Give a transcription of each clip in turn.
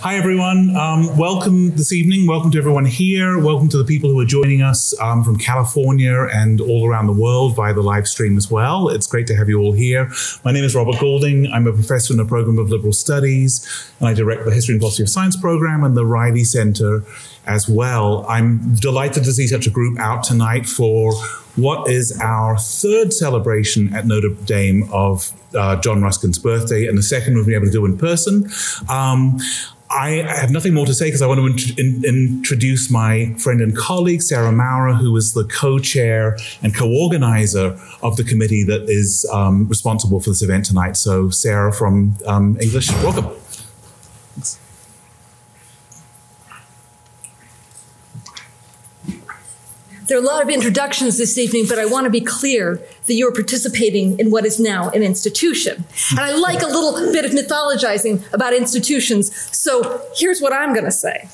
Hi, everyone. Welcome this evening. Welcome to everyone here. Welcome to the people who are joining us from California and all around the world via the live stream as well. It's great to have you all here. My name is Robert Golding. I'm a professor in the program of liberal studies, and I direct the History and Philosophy of Science program and the Riley Center as well. I'm delighted to see such a group out tonight for what is our third celebration at Notre Dame of John Ruskin's birthday, and the second we'll be able to do in person. I have nothing more to say because I want to introduce my friend and colleague, Sarah Maurer, who is the co-chair and co-organizer of the committee that is responsible for this event tonight. So Sarah from English, welcome. Thanks. There are a lot of introductions this evening, but I want to be clear that you are participating in what is now an institution. And I like a little bit of mythologizing about institutions, so here's what I'm going to say.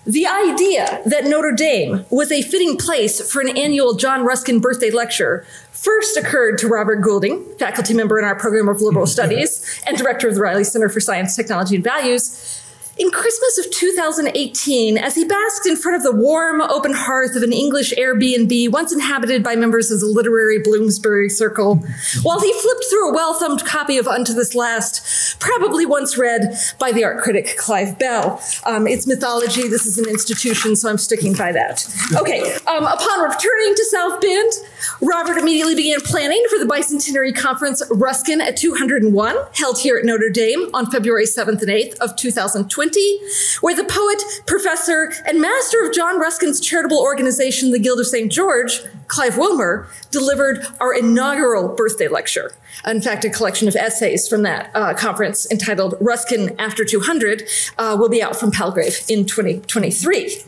The idea that Notre Dame was a fitting place for an annual John Ruskin birthday lecture first occurred to Robert Goulding, faculty member in our program of liberal studies and director of the Riley Center for Science, Technology, and Values, in Christmas of 2018, as he basked in front of the warm, open hearth of an English Airbnb once inhabited by members of the literary Bloomsbury Circle, while he flipped through a well-thumbed copy of Unto This Last, probably once read by the art critic Clive Bell. It's mythology, this is an institution, so I'm sticking by that. Okay, upon returning to South Bend, Robert immediately began planning for the bicentenary conference Ruskin at 201, held here at Notre Dame on February 7th and 8th of 2020. Where the poet, professor, and master of John Ruskin's charitable organization, the Guild of St. George, Clive Wilmer, delivered our inaugural birthday lecture. In fact, a collection of essays from that conference entitled Ruskin After 200 will be out from Palgrave in 2023.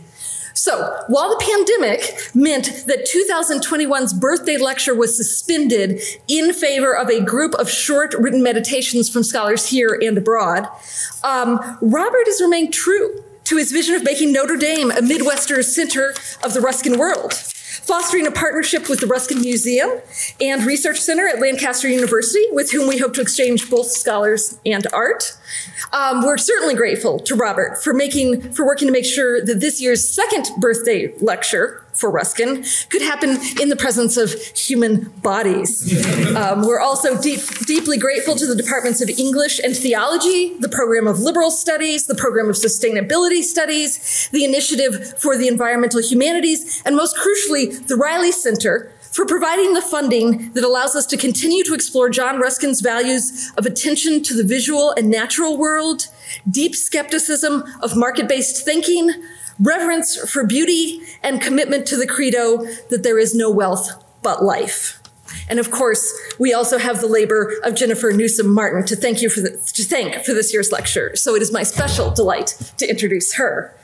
So, while the pandemic meant that 2021's birthday lecture was suspended in favor of a group of short written meditations from scholars here and abroad, Robert has remained true to his vision of making Notre Dame a Midwestern center of the Ruskin world, fostering a partnership with the Ruskin Museum and Research Center at Lancaster University, with whom we hope to exchange both scholars and art. We're certainly grateful to Robert for working to make sure that this year's second birthday lecture for Ruskin could happen in the presence of human bodies. We're also deeply grateful to the departments of English and Theology, the program of Liberal Studies, the program of Sustainability Studies, the Initiative for the Environmental Humanities, and most crucially, the Riley Center, for providing the funding that allows us to continue to explore John Ruskin's values of attention to the visual and natural world, deep skepticism of market-based thinking, reverence for beauty, and commitment to the credo that there is no wealth but life. And of course, we also have the labor of Jennifer Newsom Martin to thank for this year's lecture. So it is my special delight to introduce her.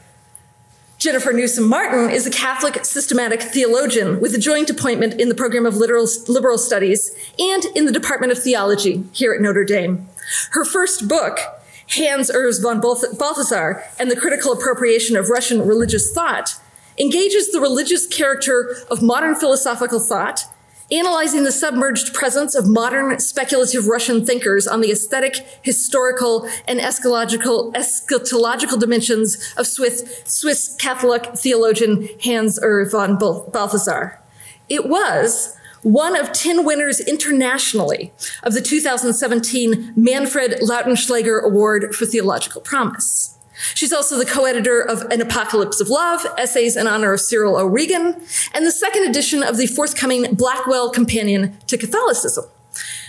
Jennifer Newsom Martin is a Catholic systematic theologian with a joint appointment in the program of liberal studies and in the Department of Theology here at Notre Dame. Her first book, Hans Urs von Balthasar and the Critical Appropriation of Russian Religious Thought, engages the religious character of modern philosophical thought, analyzing the submerged presence of modern speculative Russian thinkers on the aesthetic, historical, and eschatological dimensions of Swiss Catholic theologian Hans Urs von Balthasar. It was one of 10 winners internationally of the 2017 Manfred Lautenschläger Award for Theological Promise. She's also the co-editor of An Apocalypse of Love, Essays in Honor of Cyril O'Regan, and the second edition of the forthcoming Blackwell Companion to Catholicism.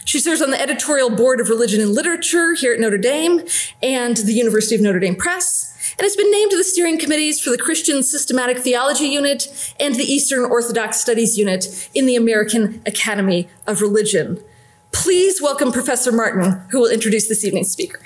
She serves on the editorial board of Religion and Literature here at Notre Dame and the University of Notre Dame Press, and has been named to the steering committees for the Christian Systematic Theology Unit and the Eastern Orthodox Studies Unit in the American Academy of Religion. Please welcome Professor Martin, who will introduce this evening's speaker.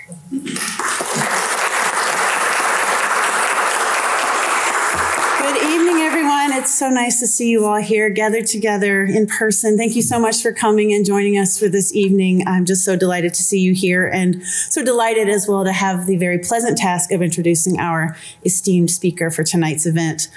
It's so nice to see you all here gathered together in person. Thank you so much for coming and joining us for this evening. I'm just so delighted to see you here and so delighted as well to have the very pleasant task of introducing our esteemed speaker for tonight's event.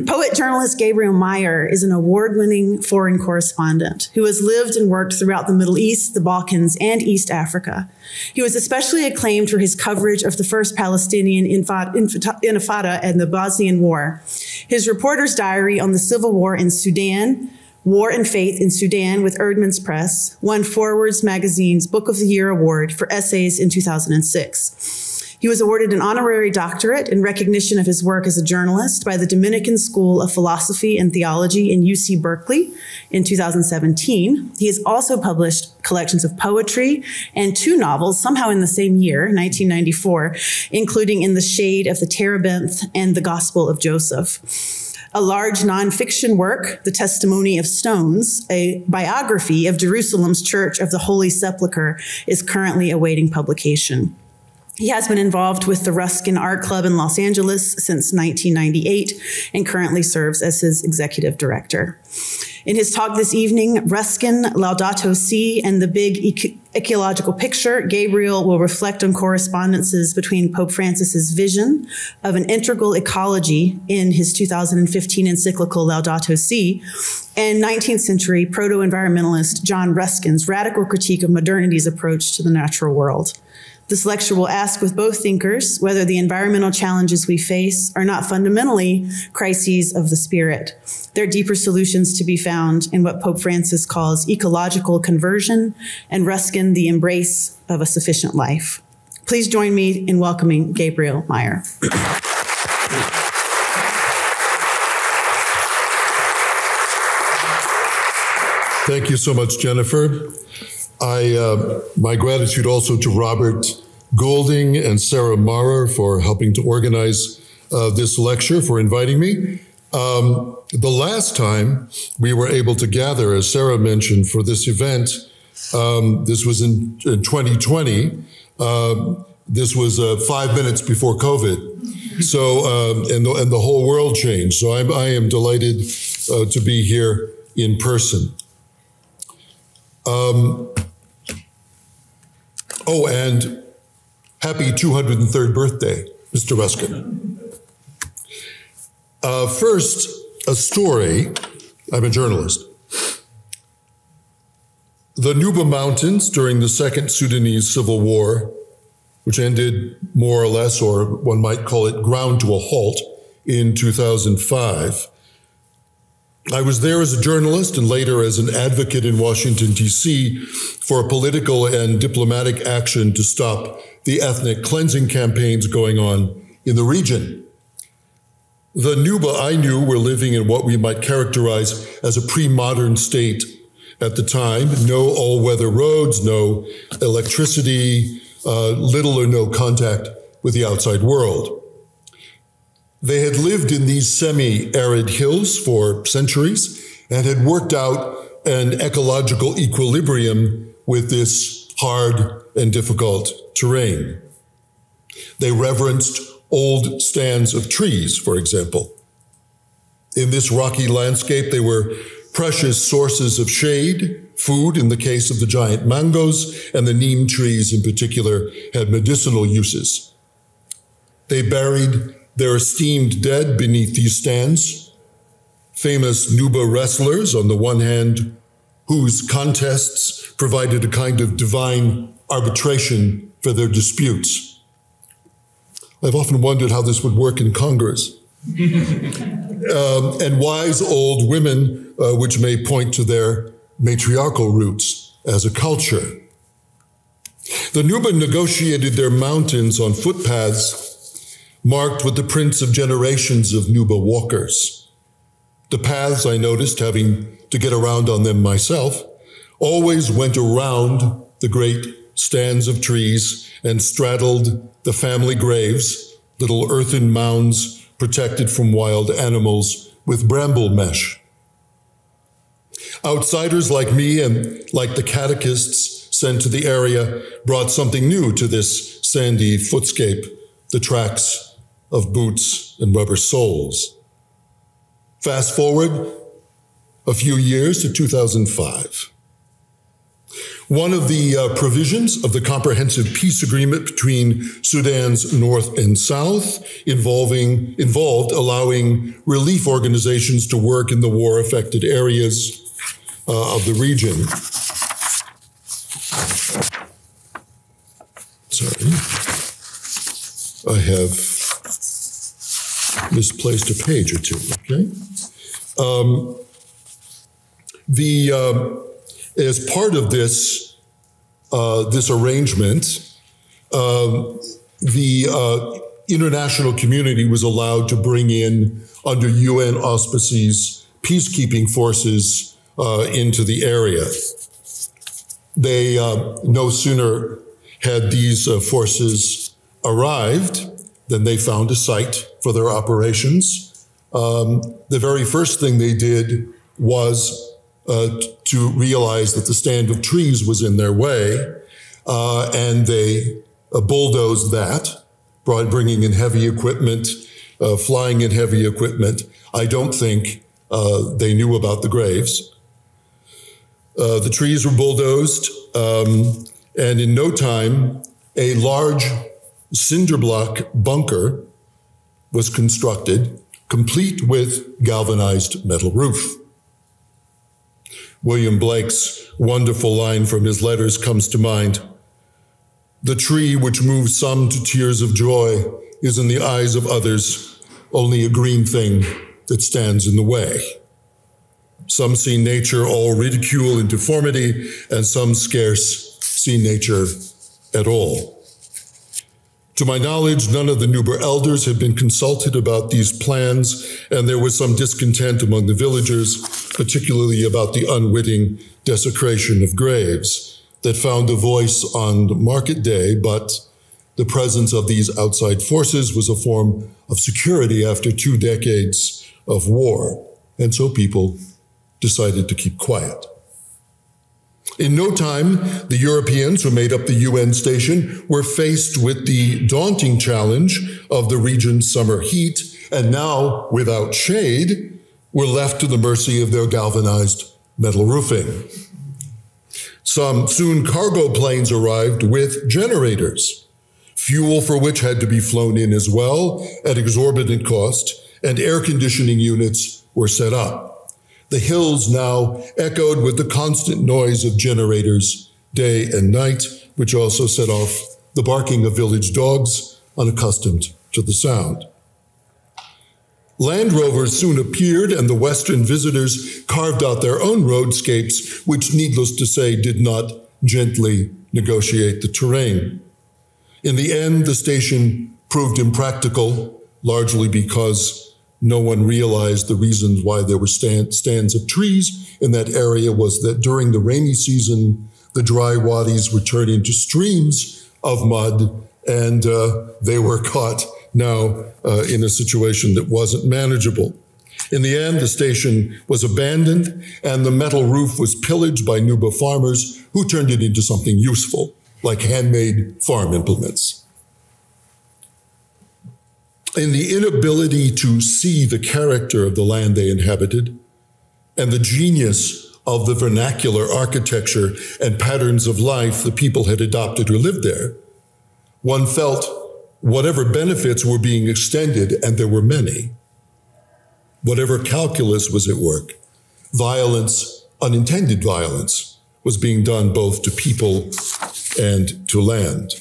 Poet journalist Gabriel Meyer is an award-winning foreign correspondent who has lived and worked throughout the Middle East, the Balkans, and East Africa. He was especially acclaimed for his coverage of the first Palestinian Intifada and the Bosnian War. His reporter's diary on the civil war in Sudan, War and Faith in Sudan with Erdman's Press, won Forwards Magazine's Book of the Year Award for essays in 2006. He was awarded an honorary doctorate in recognition of his work as a journalist by the Dominican School of Philosophy and Theology in UC Berkeley in 2017. He has also published collections of poetry and 2 novels, somehow in the same year, 1994, including In the Shade of the Terebinth and The Gospel of Joseph. A large nonfiction work, The Testimony of Stones, a biography of Jerusalem's Church of the Holy Sepulchre, is currently awaiting publication. He has been involved with the Ruskin Art Club in Los Angeles since 1998 and currently serves as his executive director. In his talk this evening, Ruskin, Laudato Si, and the Big Ecological Picture, Gabriel will reflect on correspondences between Pope Francis's vision of an integral ecology in his 2015 encyclical Laudato Si, and 19th century proto-environmentalist John Ruskin's radical critique of modernity's approach to the natural world. This lecture will ask with both thinkers whether the environmental challenges we face are not fundamentally crises of the spirit. There are deeper solutions to be found in what Pope Francis calls ecological conversion, and Ruskin, the embrace of a sufficient life. Please join me in welcoming Gabriel Meyer. Thank you so much, Jennifer. My gratitude also to Robert Golding and Sarah Maurer for helping to organize this lecture, for inviting me. The last time we were able to gather, as Sarah mentioned, for this event, this was in 2020. This was 5 minutes before COVID. So, and the whole world changed. So I am delighted to be here in person. Oh, and happy 203rd birthday, Mr. Ruskin. First, a story. I'm a journalist. The Nuba Mountains during the Second Sudanese Civil War, which ended more or less, or one might call it ground to a halt, in 2005. I was there as a journalist and later as an advocate in Washington, D.C. for political and diplomatic action to stop the ethnic cleansing campaigns going on in the region. The Nuba I knew were living in what we might characterize as a pre-modern state at the time. No all-weather roads, no electricity, little or no contact with the outside world. They had lived in these semi-arid hills for centuries and had worked out an ecological equilibrium with this hard and difficult terrain. They reverenced old stands of trees, for example. In this rocky landscape, they were precious sources of shade, food in the case of the giant mangoes, and the neem trees in particular had medicinal uses. They buried their esteemed dead beneath these stands, famous Nuba wrestlers on the one hand, whose contests provided a kind of divine arbitration for their disputes. I've often wondered how this would work in Congress. And wise old women, which may point to their matriarchal roots as a culture. The Nuba negotiated their mountains on footpaths marked with the prints of generations of Nuba walkers. The paths, I noticed, having to get around on them myself, always went around the great stands of trees and straddled the family graves, little earthen mounds protected from wild animals with bramble mesh. Outsiders like me and like the catechists sent to the area brought something new to this sandy footscape, the tracks of boots and rubber soles. Fast forward a few years to 2005. One of the provisions of the Comprehensive Peace Agreement between Sudan's North and South involved allowing relief organizations to work in the war-affected areas of the region. Sorry, I have misplaced a page or two, okay? As part of this, this arrangement, the international community was allowed to bring in, under UN auspices, peacekeeping forces into the area. They no sooner had these forces arrived than they found a site for their operations. The very first thing they did was to realize that the stand of trees was in their way, and they bulldozed that, bringing in heavy equipment, flying in heavy equipment. I don't think they knew about the graves. The trees were bulldozed, and in no time, a large cinder block bunker was constructed, complete with galvanized metal roof. William Blake's wonderful line from his letters comes to mind. The tree which moves some to tears of joy is in the eyes of others only a green thing that stands in the way. Some see nature all ridicule and deformity, and some scarce see nature at all. To my knowledge, none of the Nuber elders had been consulted about these plans, and there was some discontent among the villagers, particularly about the unwitting desecration of graves that found a voice on market day, but the presence of these outside forces was a form of security after 2 decades of war, and so people decided to keep quiet. In no time, the Europeans who made up the UN station were faced with the daunting challenge of the region's summer heat, and now, without shade, were left to the mercy of their galvanized metal roofing. Some soon cargo planes arrived with generators, fuel for which had to be flown in as well at exorbitant cost, and air conditioning units were set up. The hills now echoed with the constant noise of generators day and night, which also set off the barking of village dogs unaccustomed to the sound. Land Rovers soon appeared, and the Western visitors carved out their own roadscapes, which, needless to say, did not gently negotiate the terrain. In the end, the station proved impractical, largely because no one realized the reasons why there were stands of trees in that area was that during the rainy season, the dry wadis would turn into streams of mud, and they were caught now in a situation that wasn't manageable. In the end, the station was abandoned, and the metal roof was pillaged by Nuba farmers who turned it into something useful, like handmade farm implements. In the inability to see the character of the land they inhabited and the genius of the vernacular architecture and patterns of life the people had adopted who lived there, one felt whatever benefits were being extended, and there were many, whatever calculus was at work, violence, unintended violence, was being done both to people and to land.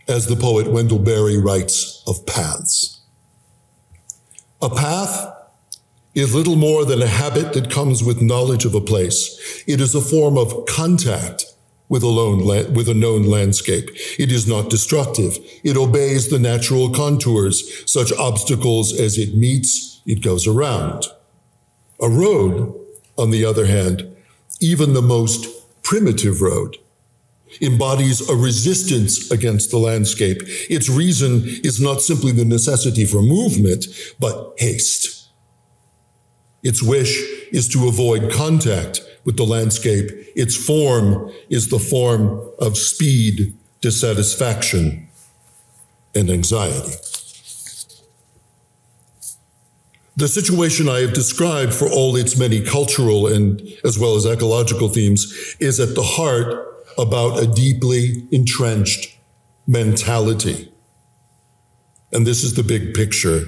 As the poet Wendell Berry writes of paths. A path is little more than a habit that comes with knowledge of a place. It is a form of contact with a known landscape. It is not destructive. It obeys the natural contours. Such obstacles as it meets, it goes around. A road, on the other hand, even the most primitive road, embodies a resistance against the landscape. Its reason is not simply the necessity for movement, but haste. Its wish is to avoid contact with the landscape. Its form is the form of speed, dissatisfaction, and anxiety. The situation I have described, for all its many cultural and as well as ecological themes, is at the heart about a deeply entrenched mentality. And this is the big picture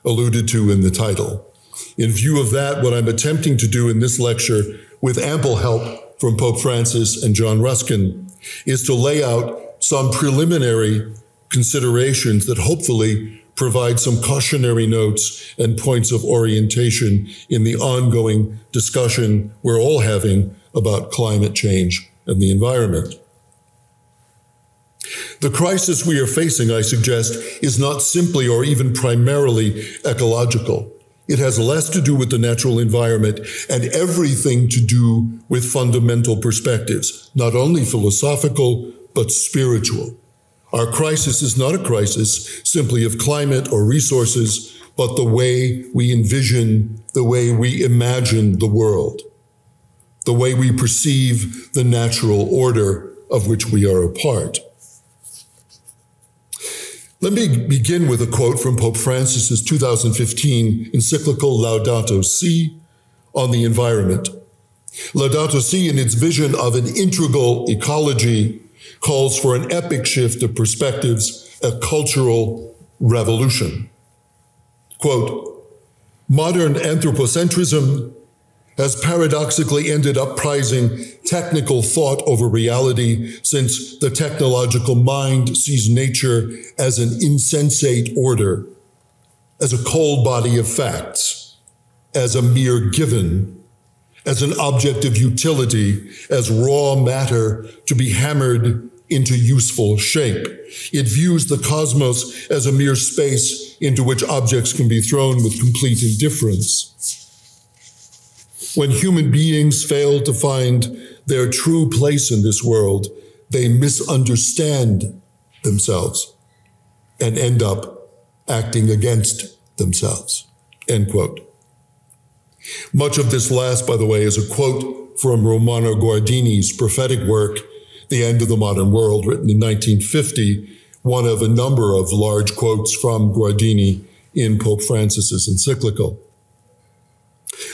alluded to in the title. In view of that, what I'm attempting to do in this lecture, with ample help from Pope Francis and John Ruskin, is to lay out some preliminary considerations that hopefully provide some cautionary notes and points of orientation in the ongoing discussion we're all having about climate change and the environment. The crisis we are facing, I suggest, is not simply or even primarily ecological. It has less to do with the natural environment and everything to do with fundamental perspectives, not only philosophical, but spiritual. Our crisis is not a crisis simply of climate or resources, but the way we envision, the way we imagine the world, the way we perceive the natural order of which we are a part. Let me begin with a quote from Pope Francis's 2015 encyclical Laudato Si on the environment. Laudato Si, in its vision of an integral ecology, calls for an epic shift of perspectives, a cultural revolution. Quote, modern anthropocentrism has paradoxically ended up prizing technical thought over reality, since the technological mind sees nature as an insensate order, as a cold body of facts, as a mere given, as an object of utility, as raw matter to be hammered into useful shape. It views the cosmos as a mere space into which objects can be thrown with complete indifference. When human beings fail to find their true place in this world, they misunderstand themselves and end up acting against themselves, end quote. Much of this last, by the way, is a quote from Romano Guardini's prophetic work, The End of the Modern World, written in 1950, one of a number of large quotes from Guardini in Pope Francis's encyclical.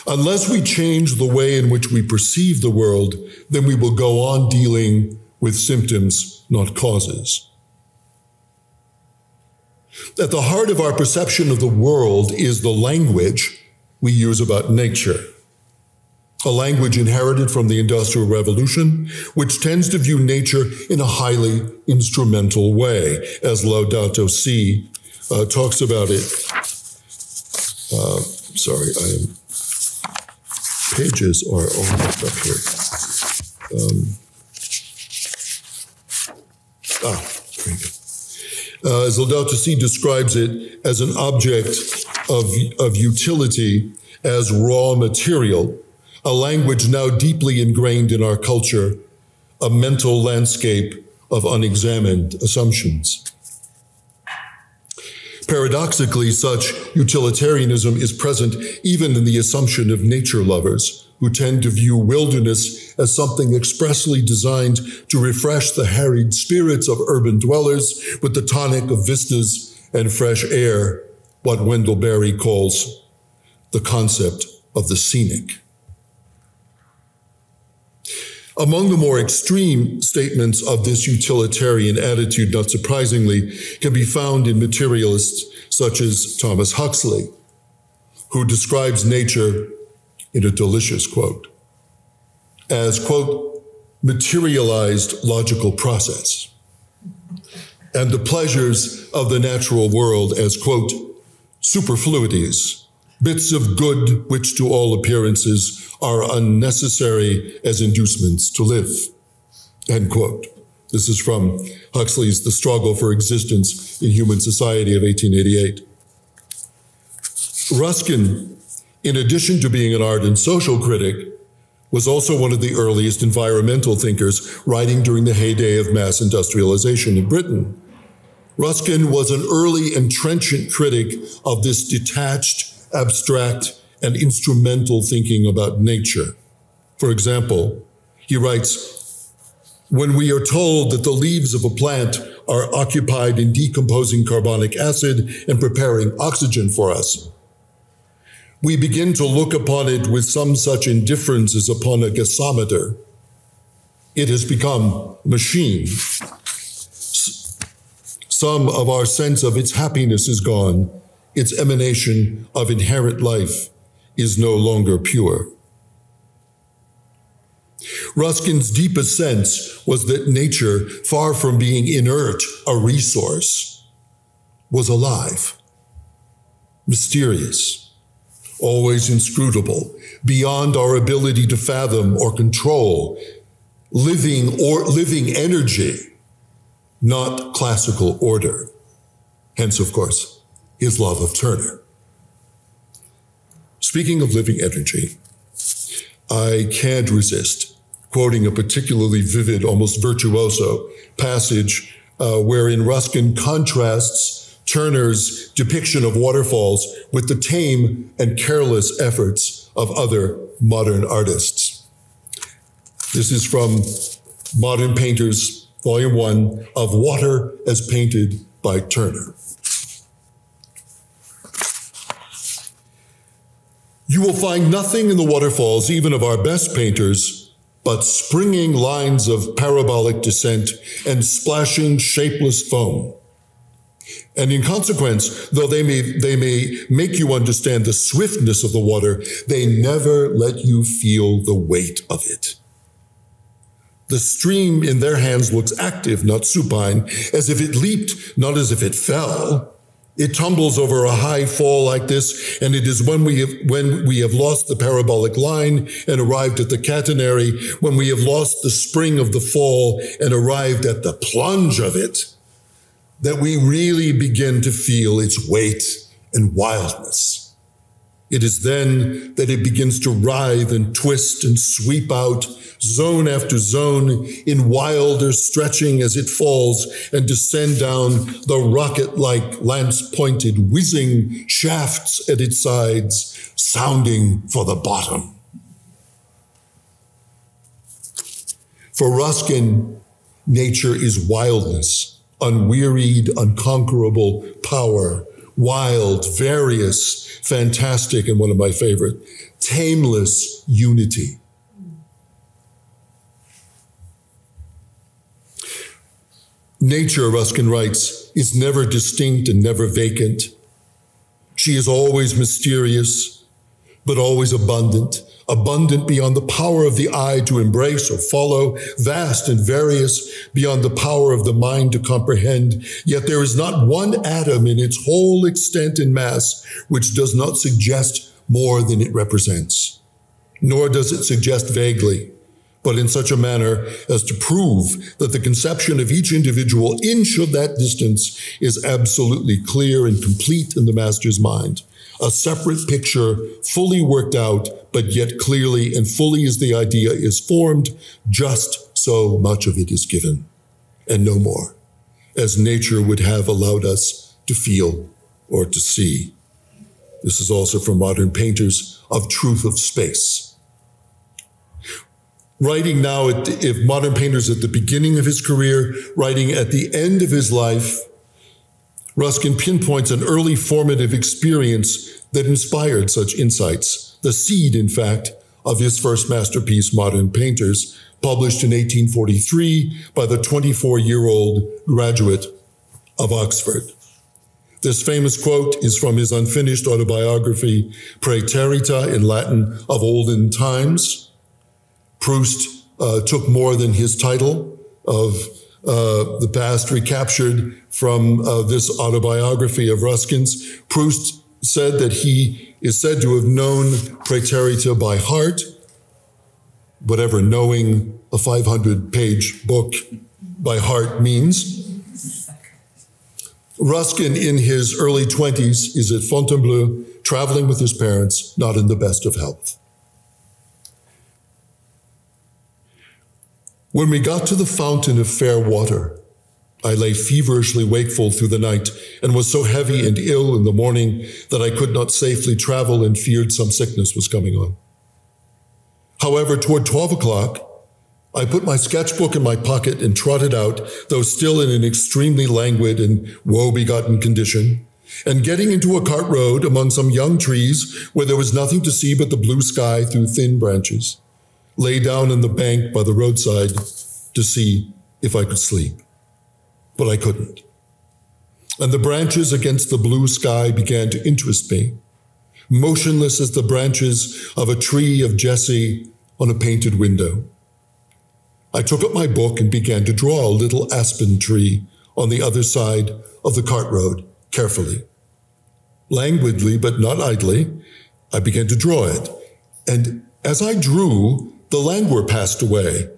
Unless we change the way in which we perceive the world, then we will go on dealing with symptoms, not causes. At the heart of our perception of the world is the language we use about nature, a language inherited from the Industrial Revolution, which tends to view nature in a highly instrumental way, as Laudato Si talks about it. Pages are all messed up here. Very good. As Laudato Si describes it, as an object of utility, as raw material, a language now deeply ingrained in our culture, a mental landscape of unexamined assumptions. Paradoxically, such utilitarianism is present even in the assumption of nature lovers, who tend to view wilderness as something expressly designed to refresh the harried spirits of urban dwellers with the tonic of vistas and fresh air, what Wendell Berry calls the concept of the scenic. Among the more extreme statements of this utilitarian attitude, not surprisingly, can be found in materialists such as Thomas Huxley, who describes nature in a delicious quote as, quote, materialized logical process, and the pleasures of the natural world as, quote, superfluities, bits of good which to all appearances are unnecessary as inducements to live, end quote. This is from Huxley's The Struggle for Existence in Human Society of 1888. Ruskin, in addition to being an ardent social critic, was also one of the earliest environmental thinkers, writing during the heyday of mass industrialization in Britain. Ruskin was an early and trenchant critic of this detached, abstract, and instrumental thinking about nature. For example, he writes, when we are told that the leaves of a plant are occupied in decomposing carbonic acid and preparing oxygen for us, we begin to look upon it with some such indifference as upon a gasometer. It has become machine. Some of our sense of its happiness is gone. Its emanation of inherent life is no longer pure. Ruskin's deepest sense was that nature, far from being inert, a resource, was alive, mysterious, always inscrutable, beyond our ability to fathom or control, living energy, not classical order. Hence, of course, his love of Turner. Speaking of living energy, I can't resist quoting a particularly vivid, almost virtuoso passage wherein Ruskin contrasts Turner's depiction of waterfalls with the tame and careless efforts of other modern artists. This is from Modern Painters, Volume 1, Of Water as Painted by Turner. You will find nothing in the waterfalls, even of our best painters, but springing lines of parabolic descent and splashing shapeless foam. And in consequence, though they may make you understand the swiftness of the water, they never let you feel the weight of it. The stream in their hands looks active, not supine, as if it leaped, not as if it fell. It tumbles over a high fall like this, and it is when we have lost the parabolic line and arrived at the catenary, when we have lost the spring of the fall and arrived at the plunge of it, that we really begin to feel its weight and wildness. It is then that it begins to writhe and twist and sweep out, zone after zone, in wilder stretching as it falls, and descend down the rocket-like lance-pointed whizzing shafts at its sides, sounding for the bottom. For Ruskin, nature is wildness, unwearied, unconquerable power, wild, various, fantastic, and one of my favorite, tameless unity. Nature, Ruskin writes, is never distinct and never vacant. She is always mysterious, but always abundant, abundant beyond the power of the eye to embrace or follow, vast and various beyond the power of the mind to comprehend. Yet there is not one atom in its whole extent and mass which does not suggest more than it represents, nor does it suggest vaguely, but in such a manner as to prove that the conception of each individual inch of that distance is absolutely clear and complete in the master's mind. A separate picture, fully worked out, but yet clearly and fully as the idea is formed, just so much of it is given, and no more, as nature would have allowed us to feel or to see. This is also from Modern Painters of Truth of Space. Writing now, if Modern Painters at the beginning of his career, writing at the end of his life, Ruskin pinpoints an early formative experience that inspired such insights, the seed, in fact, of his first masterpiece, Modern Painters, published in 1843 by the 24-year-old graduate of Oxford. This famous quote is from his unfinished autobiography, Praeterita, in Latin, of olden times. Proust took more than his title of the past recaptured from this autobiography of Ruskin's. Proust said that he is said to have known Praeterita by heart, whatever knowing a 500-page book by heart means. Ruskin, in his early 20s, is at Fontainebleau, traveling with his parents, not in the best of health. When we got to the fountain of fair water, I lay feverishly wakeful through the night and was so heavy and ill in the morning that I could not safely travel and feared some sickness was coming on. However, toward 12 o'clock, I put my sketchbook in my pocket and trotted out, though still in an extremely languid and woe-begotten condition, and getting into a cart road among some young trees where there was nothing to see but the blue sky through thin branches, lay down on the bank by the roadside to see if I could sleep. But I couldn't. And the branches against the blue sky began to interest me, motionless as the branches of a tree of Jesse on a painted window. I took up my book and began to draw a little aspen tree on the other side of the cart road, carefully. Languidly, but not idly, I began to draw it. And as I drew, the languor passed away.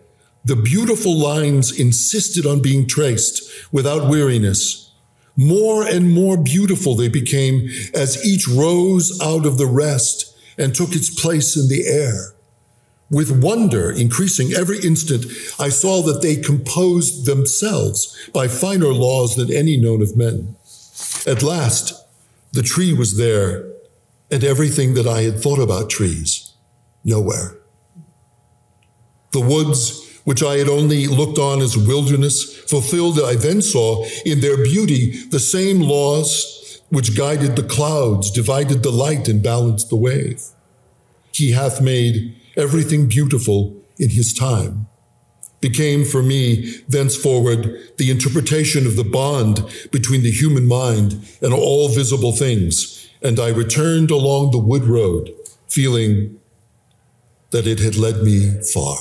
The beautiful lines insisted on being traced without weariness. More and more beautiful they became as each rose out of the rest and took its place in the air. With wonder increasing every instant, I saw that they composed themselves by finer laws than any known of men. At last, the tree was there, and everything that I had thought about trees, nowhere. The woods, which I had only looked on as wilderness, fulfilled, I then saw in their beauty the same laws which guided the clouds, divided the light, and balanced the wave. He hath made everything beautiful in his time, became for me thenceforward the interpretation of the bond between the human mind and all visible things, and I returned along the wood road, feeling that it had led me far.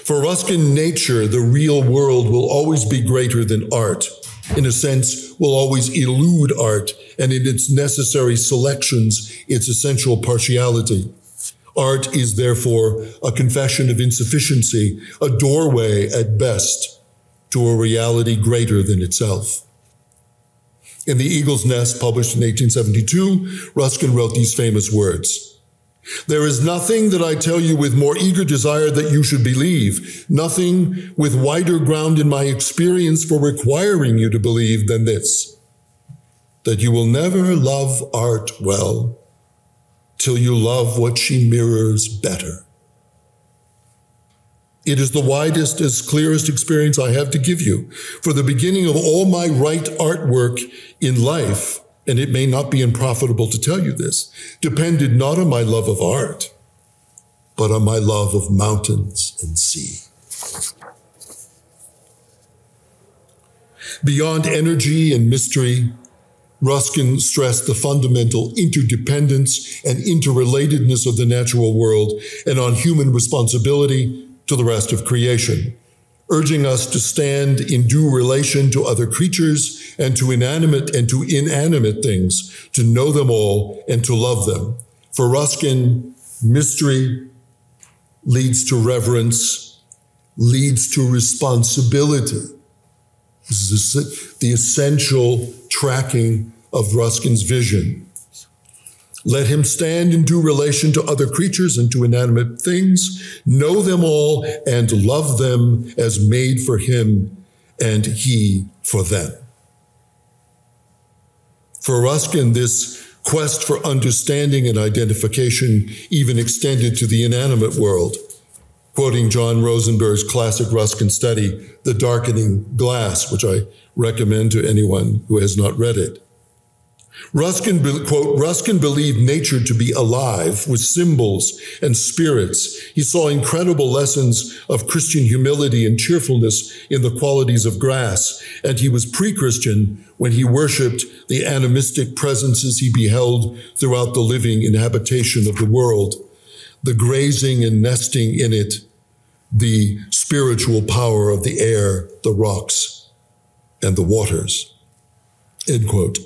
For Ruskin, nature, the real world, will always be greater than art. In a sense, will always elude art, and in its necessary selections, its essential partiality. Art is therefore a confession of insufficiency, a doorway at best to a reality greater than itself. In The Eagle's Nest, published in 1872, Ruskin wrote these famous words: "There is nothing that I tell you with more eager desire that you should believe, nothing with wider ground in my experience for requiring you to believe than this, that you will never love art well till you love what she mirrors better." It is the widest, as clearest experience I have to give you, for the beginning of all my right artwork in life, and it may not be unprofitable to tell you this, depended not on my love of art, but on my love of mountains and sea. Beyond energy and mystery, Ruskin stressed the fundamental interdependence and interrelatedness of the natural world and on human responsibility to the rest of creation, urging us to stand in due relation to other creatures and to inanimate things, to know them all and to love them. For Ruskin, mystery leads to reverence, leads to responsibility. This is the essential tracking of Ruskin's vision. Let him stand in due relation to other creatures and to inanimate things, know them all, and love them as made for him and he for them. For Ruskin, this quest for understanding and identification even extended to the inanimate world. Quoting John Rosenberg's classic Ruskin study, The Darkening Glass, which I recommend to anyone who has not read it. Ruskin, quote, Ruskin believed nature to be alive with symbols and spirits. He saw incredible lessons of Christian humility and cheerfulness in the qualities of grass, and he was pre-Christian when he worshipped the animistic presences he beheld throughout the living inhabitation of the world, the grazing and nesting in it, the spiritual power of the air, the rocks, and the waters, end quote.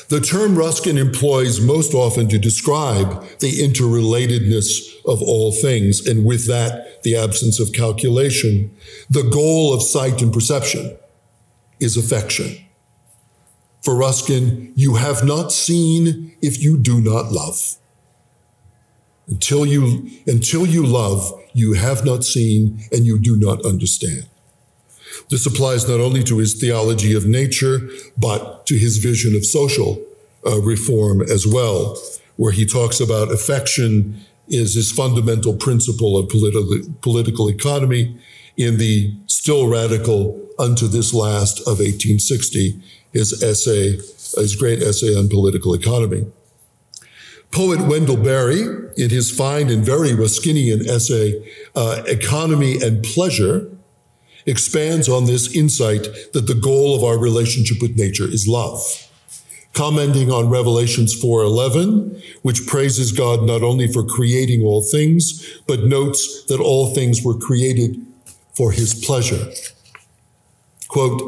The term Ruskin employs most often to describe the interrelatedness of all things, and with that, the absence of calculation. The goal of sight and perception is affection. For Ruskin, you have not seen if you do not love. Until you love, you have not seen and you do not understand. This applies not only to his theology of nature, but to his vision of social reform as well, where he talks about affection is his fundamental principle of political economy in the still radical unto this last of 1860, his great essay on political economy. Poet Wendell Berry, in his fine and very Ruskinian essay, Economy and Pleasure, expands on this insight that the goal of our relationship with nature is love. Commenting on Revelations 4:11, which praises God not only for creating all things, but notes that all things were created for his pleasure. Quote,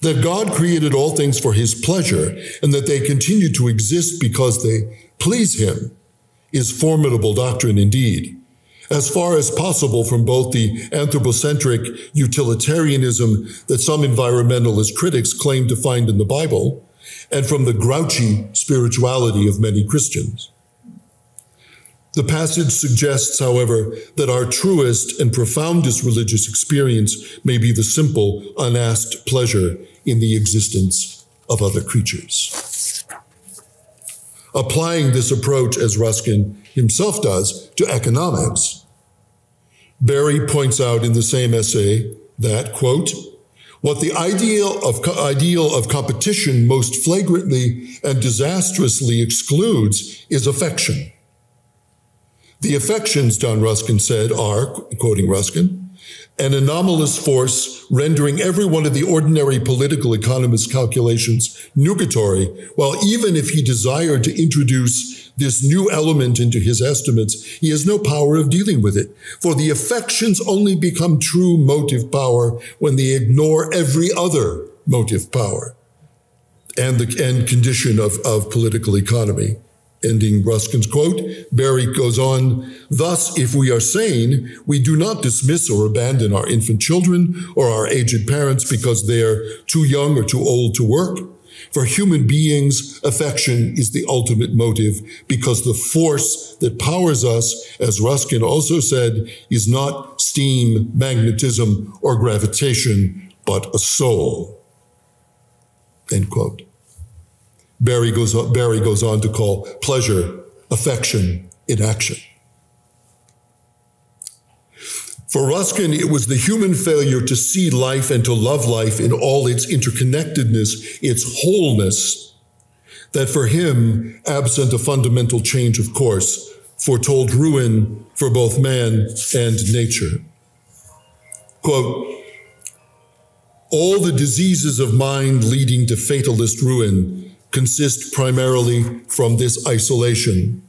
that God created all things for his pleasure and that they continue to exist because they please him is formidable doctrine indeed. As far as possible from both the anthropocentric utilitarianism that some environmentalist critics claim to find in the Bible, and from the grouchy spirituality of many Christians. The passage suggests, however, that our truest and profoundest religious experience may be the simple, unasked pleasure in the existence of other creatures. Applying this approach, as Ruskin himself does, to economics, Berry points out in the same essay that, quote, what the ideal of competition most flagrantly and disastrously excludes is affection. The affections, Don Ruskin said, are, quoting Ruskin, an anomalous force rendering every one of the ordinary political economist's calculations nugatory, while even if he desired to introduce this new element into his estimates, he has no power of dealing with it. For the affections only become true motive power when they ignore every other motive power and the end condition of political economy. Ending Ruskin's quote, Berry goes on, thus, if we are sane, we do not dismiss or abandon our infant children or our aged parents because they are too young or too old to work. For human beings, affection is the ultimate motive because the force that powers us, as Ruskin also said, is not steam, magnetism, or gravitation, but a soul. End quote. Berry goes on to call pleasure affection in action. For Ruskin, it was the human failure to see life and to love life in all its interconnectedness, its wholeness, that for him, absent a fundamental change of course, foretold ruin for both man and nature. Quote, all the diseases of mind leading to fatalist ruin consist primarily from this isolation.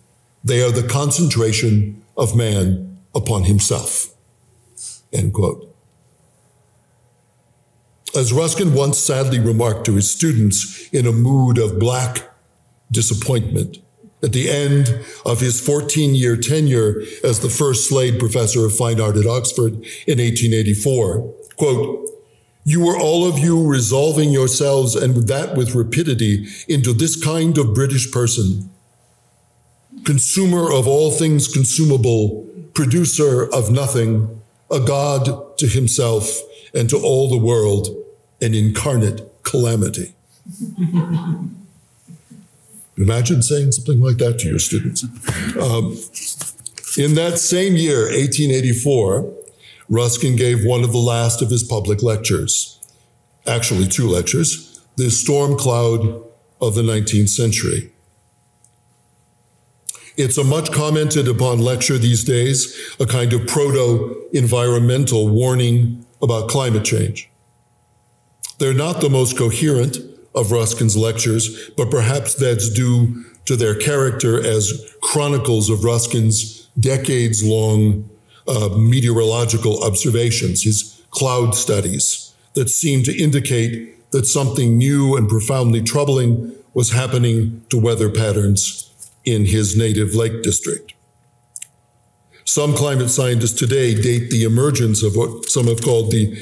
They are the concentration of man upon himself. End quote. As Ruskin once sadly remarked to his students in a mood of black disappointment at the end of his 14-year tenure as the first Slade Professor of Fine Art at Oxford in 1884, quote, you were all of you resolving yourselves, and with rapidity, into this kind of British person, consumer of all things consumable, producer of nothing, a god to himself and to all the world, an incarnate calamity. Imagine saying something like that to your students. In that same year, 1884, Ruskin gave one of the last of his public lectures, actually 2 lectures, The Storm Cloud of the 19th Century. It's a much commented upon lecture these days, a kind of proto-environmental warning about climate change. They're not the most coherent of Ruskin's lectures, but perhaps that's due to their character as chronicles of Ruskin's decades-long meteorological observations, his cloud studies that seem to indicate that something new and profoundly troubling was happening to weather patterns in his native Lake District. Some climate scientists today date the emergence of what some have called the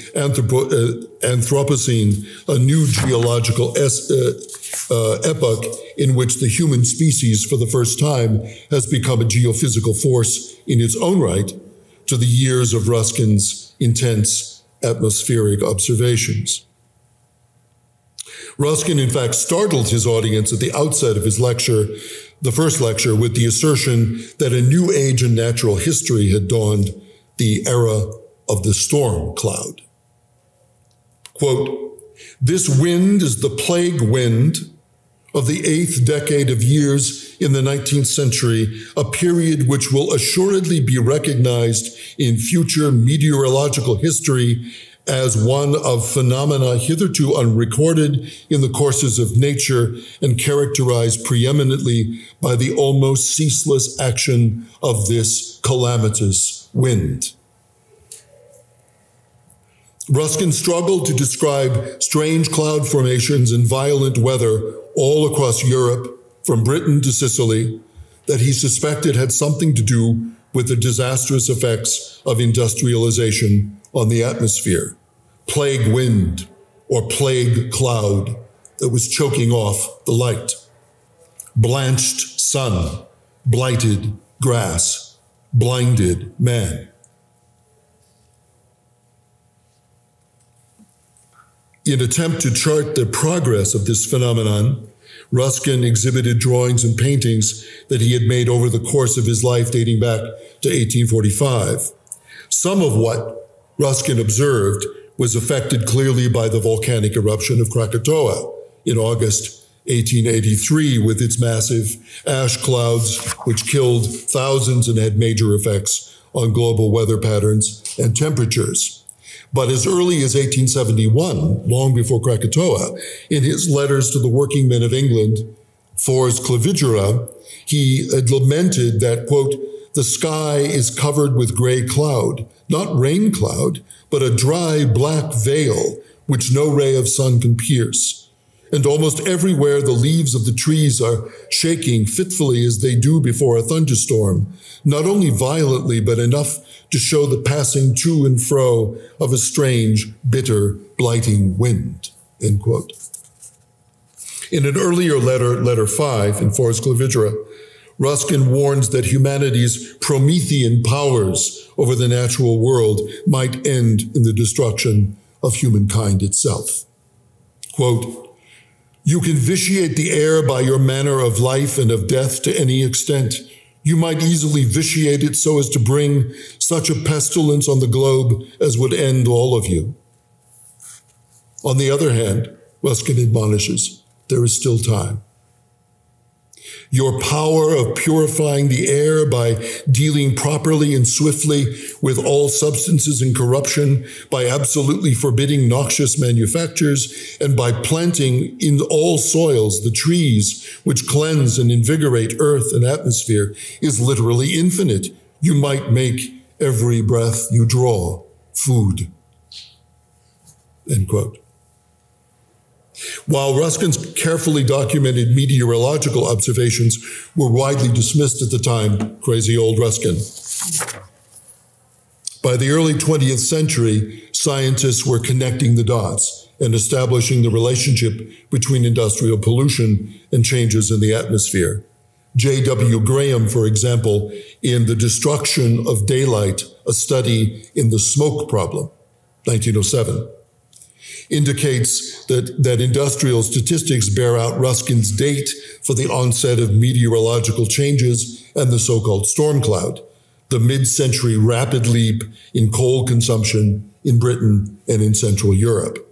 Anthropocene, a new geological epoch in which the human species for the first time has become a geophysical force in its own right, to the years of Ruskin's intense atmospheric observations. Ruskin, in fact, startled his audience at the outset of his lecture, the first lecture, with the assertion that a new age in natural history had dawned, the era of the storm cloud. Quote, "This wind is the plague wind of the 8th decade of years in the 19th century, a period which will assuredly be recognized in future meteorological history as one of phenomena hitherto unrecorded in the courses of nature and characterized preeminently by the almost ceaseless action of this calamitous wind." Ruskin struggled to describe strange cloud formations and violent weather all across Europe, from Britain to Sicily, that he suspected had something to do with the disastrous effects of industrialization on the atmosphere. Plague wind or plague cloud that was choking off the light. Blanched sun, blighted grass, blinded man. In an attempt to chart the progress of this phenomenon, Ruskin exhibited drawings and paintings that he had made over the course of his life dating back to 1845. Some of what Ruskin observed was affected clearly by the volcanic eruption of Krakatoa in August 1883 with its massive ash clouds, which killed thousands and had major effects on global weather patterns and temperatures. But as early as 1871, long before Krakatoa, in his letters to the working men of England, Fors Clavigera, he had lamented that, quote, "The sky is covered with gray cloud, not rain cloud, but a dry black veil which no ray of sun can pierce. And almost everywhere the leaves of the trees are shaking fitfully as they do before a thunderstorm, not only violently, but enough to show the passing to and fro of a strange, bitter, blighting wind," end quote. In an earlier letter, letter 5, in Fors Clavigera, Ruskin warns that humanity's Promethean powers over the natural world might end in the destruction of humankind itself. Quote, "You can vitiate the air by your manner of life and of death to any extent. You might easily vitiate it so as to bring such a pestilence on the globe as would end all of you. On the other hand," Ruskin admonishes, "there is still time. Your power of purifying the air by dealing properly and swiftly with all substances in corruption, by absolutely forbidding noxious manufactures, and by planting in all soils the trees which cleanse and invigorate earth and atmosphere is literally infinite. You might make every breath you draw food," end quote. While Ruskin's carefully documented meteorological observations were widely dismissed at the time, crazy old Ruskin, by the early 20th century, scientists were connecting the dots and establishing the relationship between industrial pollution and changes in the atmosphere. J.W. Graham, for example, in The Destruction of Daylight, a study in the smoke problem, 1907, indicates that industrial statistics bear out Ruskin's date for the onset of meteorological changes and the so-called storm cloud, the mid-century rapid leap in coal consumption in Britain and in Central Europe.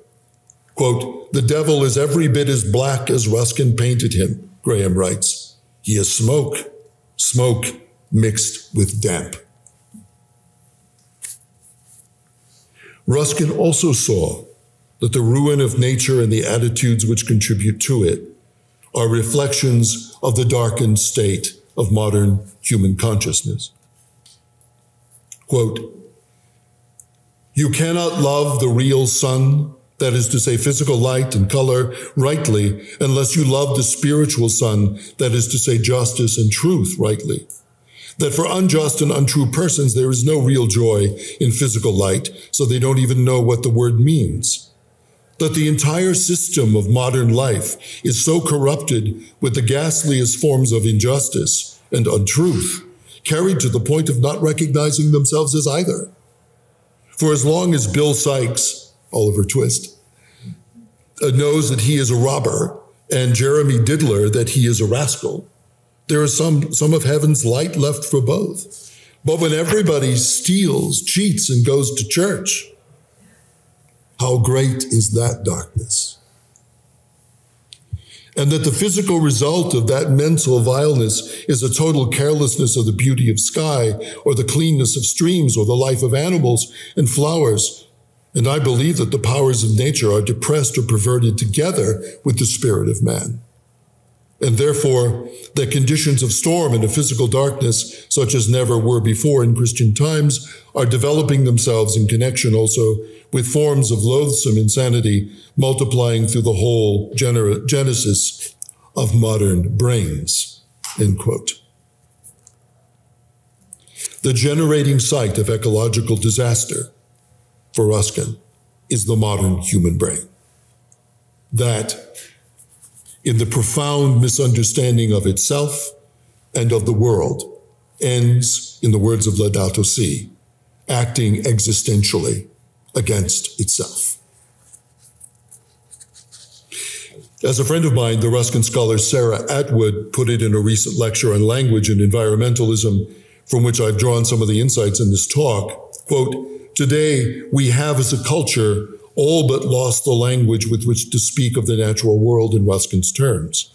Quote, "The devil is every bit as black as Ruskin painted him," Graham writes. "He is smoke, smoke mixed with damp." Ruskin also saw that the ruin of nature and the attitudes which contribute to it are reflections of the darkened state of modern human consciousness. Quote, "You cannot love the real sun, that is to say physical light and color, rightly, unless you love the spiritual sun, that is to say justice and truth, rightly. That for unjust and untrue persons there is no real joy in physical light, so they don't even know what the word means. That the entire system of modern life is so corrupted with the ghastliest forms of injustice and untruth, carried to the point of not recognizing themselves as either. For as long as Bill Sykes, Oliver Twist, knows that he is a robber, and Jeremy Diddler that he is a rascal, there is some of heaven's light left for both. But when everybody steals, cheats, and goes to church, How great is that darkness? And that the physical result of that mental vileness is a total carelessness of the beauty of sky, or the cleanness of streams, or the life of animals and flowers. And I believe that the powers of nature are depressed or perverted together with the spirit of man. And therefore, that conditions of storm and of physical darkness, such as never were before in Christian times, are developing themselves in connection also with forms of loathsome insanity multiplying through the whole genesis of modern brains, end quote. The generating site of ecological disaster for Ruskin is the modern human brain. That, in the profound misunderstanding of itself and of the world, ends, in the words of Laudato Si, acting existentially against itself. As a friend of mine, the Ruskin scholar Sarah Atwood, put it in a recent lecture on language and environmentalism, from which I've drawn some of the insights in this talk, quote, "Today we have as a culture all but lost the language with which to speak of the natural world in Ruskin's terms.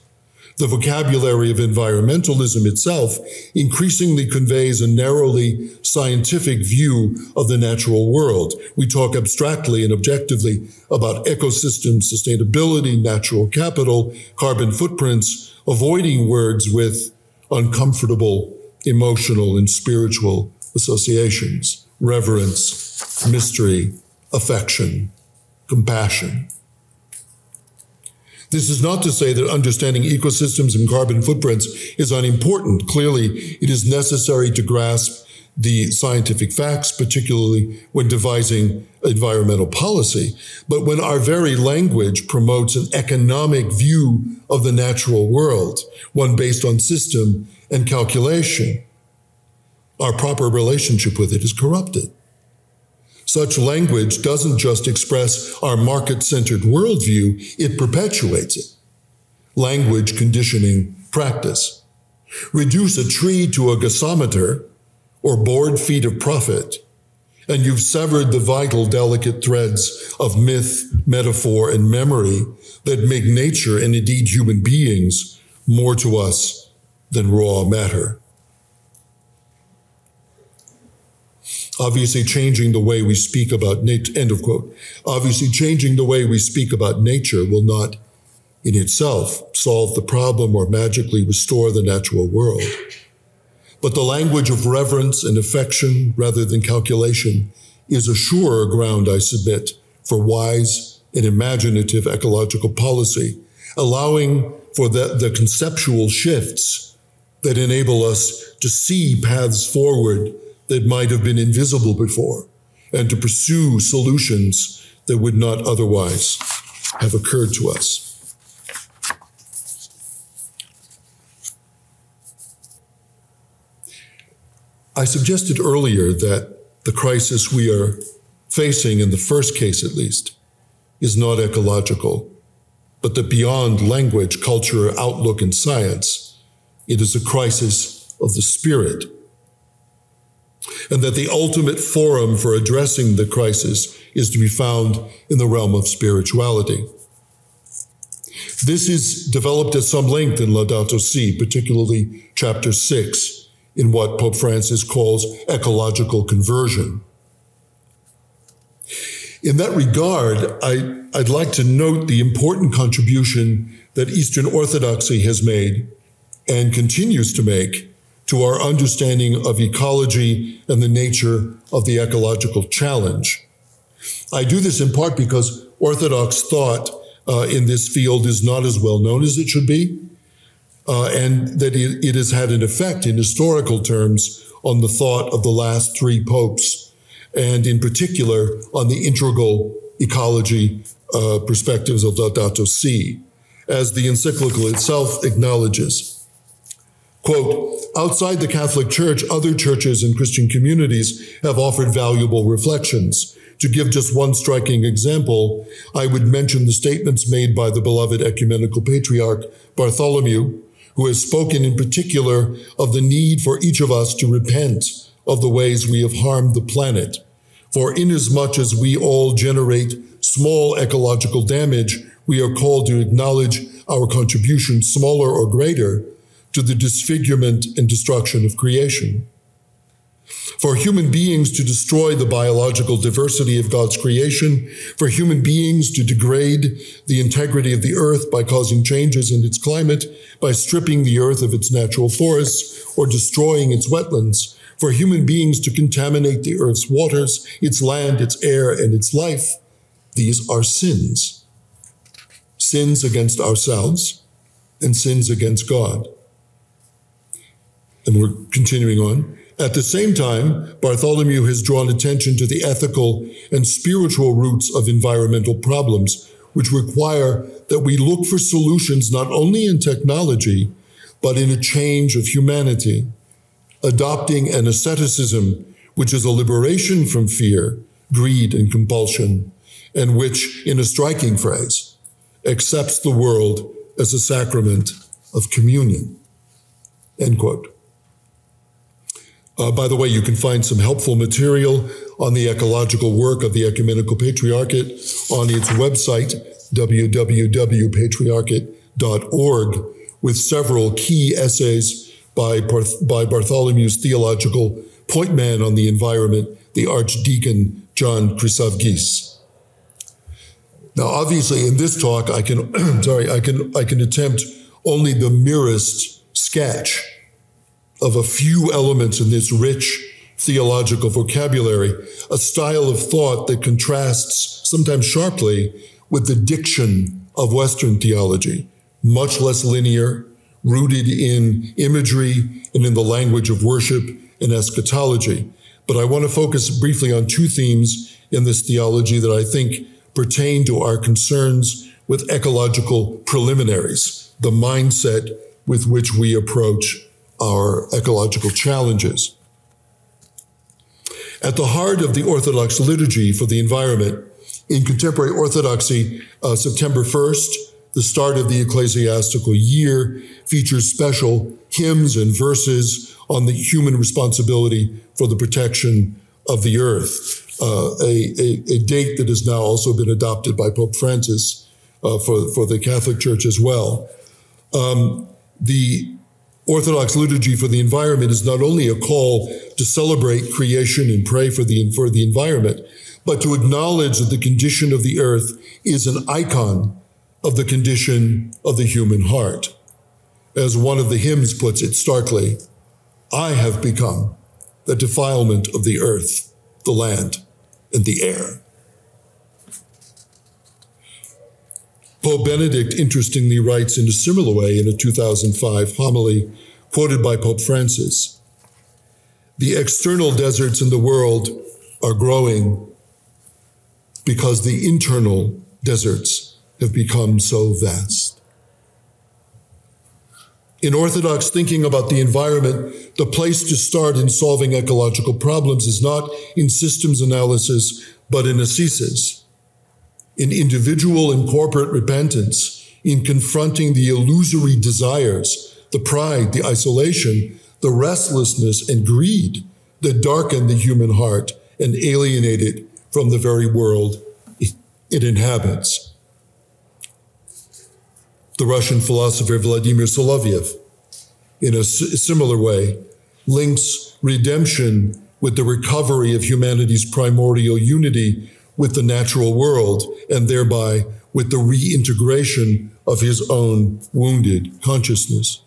The vocabulary of environmentalism itself increasingly conveys a narrowly scientific view of the natural world. We talk abstractly and objectively about ecosystems, sustainability, natural capital, carbon footprints, avoiding words with uncomfortable emotional and spiritual associations, reverence, mystery, affection, compassion. This is not to say that understanding ecosystems and carbon footprints is unimportant. Clearly, it is necessary to grasp the scientific facts, particularly when devising environmental policy. But when our very language promotes an economic view of the natural world, one based on system and calculation, our proper relationship with it is corrupted. Such language doesn't just express our market-centered worldview, it perpetuates it. Language conditioning practice. Reduce a tree to a gasometer or board feet of profit, and you've severed the vital, delicate threads of myth, metaphor, and memory that make nature, and indeed human beings, more to us than raw matter. Obviously changing the way we speak about nature, end of quote. Obviously changing the way we speak about nature will not in itself solve the problem or magically restore the natural world. But the language of reverence and affection rather than calculation is a surer ground, I submit, for wise and imaginative ecological policy, allowing for the conceptual shifts that enable us to see paths forward that might have been invisible before, and to pursue solutions that would not otherwise have occurred to us. I suggested earlier that the crisis we are facing, in the first case at least, is not ecological, but that beyond language, culture, outlook, and science, it is a crisis of the spirit, and that the ultimate forum for addressing the crisis is to be found in the realm of spirituality. This is developed at some length in Laudato Si, particularly chapter 6, in what Pope Francis calls ecological conversion. In that regard, I'd like to note the important contribution that Eastern Orthodoxy has made and continues to make to our understanding of ecology and the nature of the ecological challenge. I do this in part because Orthodox thought in this field is not as well known as it should be, and that it has had an effect in historical terms on the thought of the last three popes, and in particular on the integral ecology perspectives of Laudato Si, as the encyclical itself acknowledges. Quote, outside the Catholic Church, other churches and Christian communities have offered valuable reflections. To give just one striking example, I would mention the statements made by the beloved ecumenical patriarch Bartholomew, who has spoken in particular of the need for each of us to repent of the ways we have harmed the planet. For inasmuch as we all generate small ecological damage, we are called to acknowledge our contribution, smaller or greater, to the disfigurement and destruction of creation. For human beings to destroy the biological diversity of God's creation, for human beings to degrade the integrity of the earth by causing changes in its climate, by stripping the earth of its natural forests or destroying its wetlands, for human beings to contaminate the earth's waters, its land, its air, and its life, these are sins. Sins against ourselves and sins against God. And we're continuing on. At the same time, Bartholomew has drawn attention to the ethical and spiritual roots of environmental problems, which require that we look for solutions not only in technology, but in a change of humanity, adopting an asceticism which is a liberation from fear, greed, and compulsion, and which, in a striking phrase, accepts the world as a sacrament of communion. End quote. By the way, you can find some helpful material on the ecological work of the Ecumenical Patriarchate on its website, www.patriarchate.org, with several key essays by Bartholomew's theological point man on the environment, the Archdeacon John Chrysavgis. Now, obviously, in this talk, I can attempt only the merest sketch of a few elements in this rich theological vocabulary, a style of thought that contrasts sometimes sharply with the diction of Western theology, much less linear, rooted in imagery and in the language of worship and eschatology. But I want to focus briefly on two themes in this theology that I think pertain to our concerns with ecological preliminaries, the mindset with which we approach our ecological challenges. At the heart of the Orthodox liturgy for the environment, in contemporary Orthodoxy, September 1st, the start of the ecclesiastical year, features special hymns and verses on the human responsibility for the protection of the earth, a date that has now also been adopted by Pope Francis for the Catholic Church as well. The Orthodox liturgy for the environment is not only a call to celebrate creation and pray for the environment, but to acknowledge that the condition of the earth is an icon of the condition of the human heart. As one of the hymns puts it starkly, I have become the defilement of the earth, the land, and the air. Pope Benedict interestingly writes in a similar way in a 2005 homily quoted by Pope Francis, the external deserts in the world are growing because the internal deserts have become so vast. In Orthodox thinking about the environment, the place to start in solving ecological problems is not in systems analysis, but in ascesis, in individual and corporate repentance, in confronting the illusory desires, the pride, the isolation, the restlessness and greed that darken the human heart and alienate it from the very world it inhabits. The Russian philosopher Vladimir Soloviev, in a similar way, links redemption with the recovery of humanity's primordial unity with the natural world, and thereby with the reintegration of his own wounded consciousness.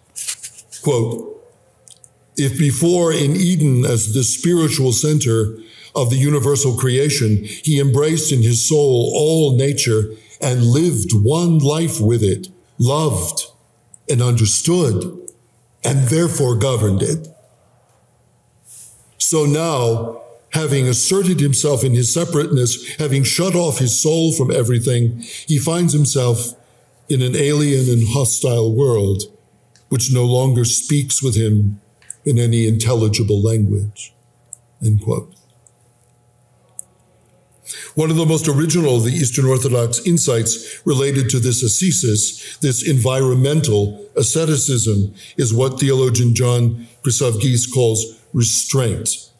Quote, if before in Eden as the spiritual center of the universal creation, he embraced in his soul all nature and lived one life with it, loved and understood, and therefore governed it. So now, having asserted himself in his separateness, having shut off his soul from everything, he finds himself in an alien and hostile world, which no longer speaks with him in any intelligible language. End quote. One of the most original of the Eastern Orthodox insights related to this ascesis, this environmental asceticism, is what theologian John Chrysavgis calls restraint.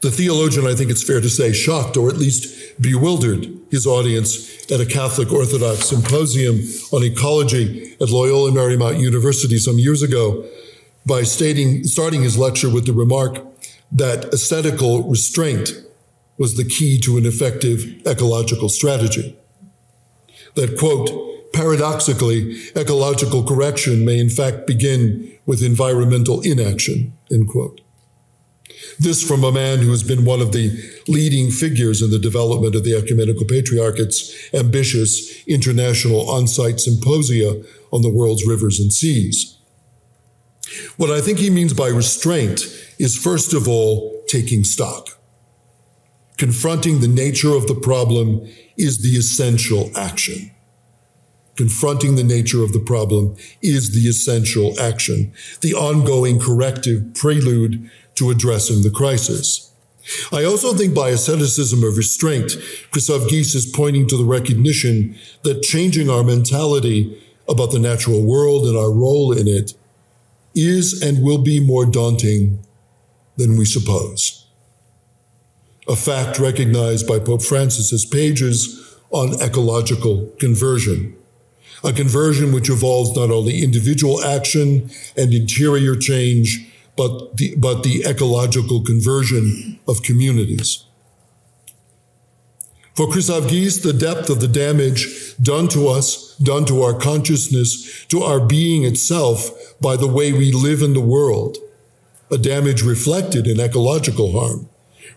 The theologian, I think it's fair to say, shocked or at least bewildered his audience at a Catholic Orthodox symposium on ecology at Loyola Marymount University some years ago by starting his lecture with the remark that ascetical restraint was the key to an effective ecological strategy. That, quote, paradoxically, ecological correction may in fact begin with environmental inaction, end quote. This from a man who has been one of the leading figures in the development of the Ecumenical Patriarchate's ambitious international on-site symposia on the world's rivers and seas. What I think he means by restraint is, first of all, taking stock. Confronting the nature of the problem is the essential action. Confronting the nature of the problem is the essential action, the ongoing corrective prelude to addressing the crisis. I also think by asceticism of restraint, Chryssavgis is pointing to the recognition that changing our mentality about the natural world and our role in it is and will be more daunting than we suppose. A fact recognized by Pope Francis's pages on ecological conversion, a conversion which involves not only individual action and interior change, but the ecological conversion of communities. For Chryssavgis, the depth of the damage done to us, done to our consciousness, to our being itself by the way we live in the world, a damage reflected in ecological harm,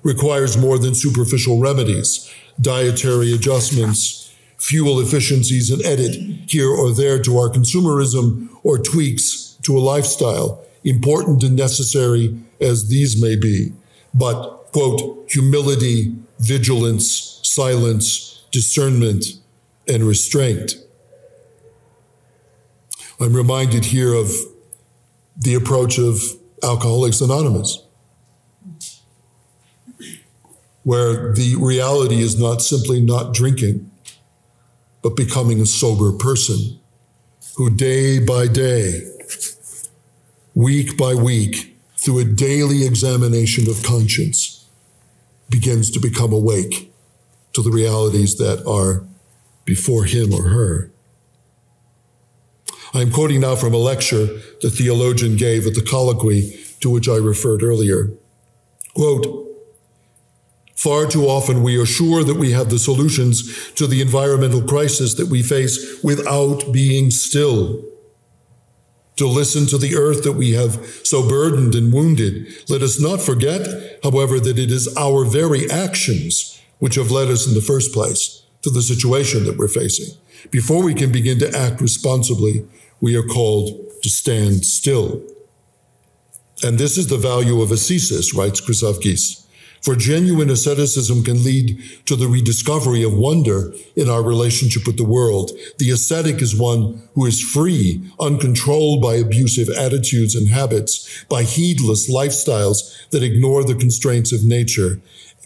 requires more than superficial remedies, dietary adjustments, fuel efficiencies, and edit here or there to our consumerism or tweaks to a lifestyle, important and necessary as these may be, but, quote, humility, vigilance, silence, discernment, and restraint. I'm reminded here of the approach of Alcoholics Anonymous, where the reality is not simply not drinking, but becoming a sober person who day by day, week by week, through a daily examination of conscience, begins to become awake to the realities that are before him or her. I'm quoting now from a lecture the theologian gave at the colloquy to which I referred earlier. Quote, far too often we are sure that we have the solutions to the environmental crisis that we face without being still. To listen to the earth that we have so burdened and wounded, let us not forget, however, that it is our very actions which have led us in the first place to the situation that we're facing. Before we can begin to act responsibly, we are called to stand still. And this is the value of ascesis, writes Chryssavgis. For genuine asceticism can lead to the rediscovery of wonder in our relationship with the world. The ascetic is one who is free, uncontrolled by abusive attitudes and habits, by heedless lifestyles that ignore the constraints of nature,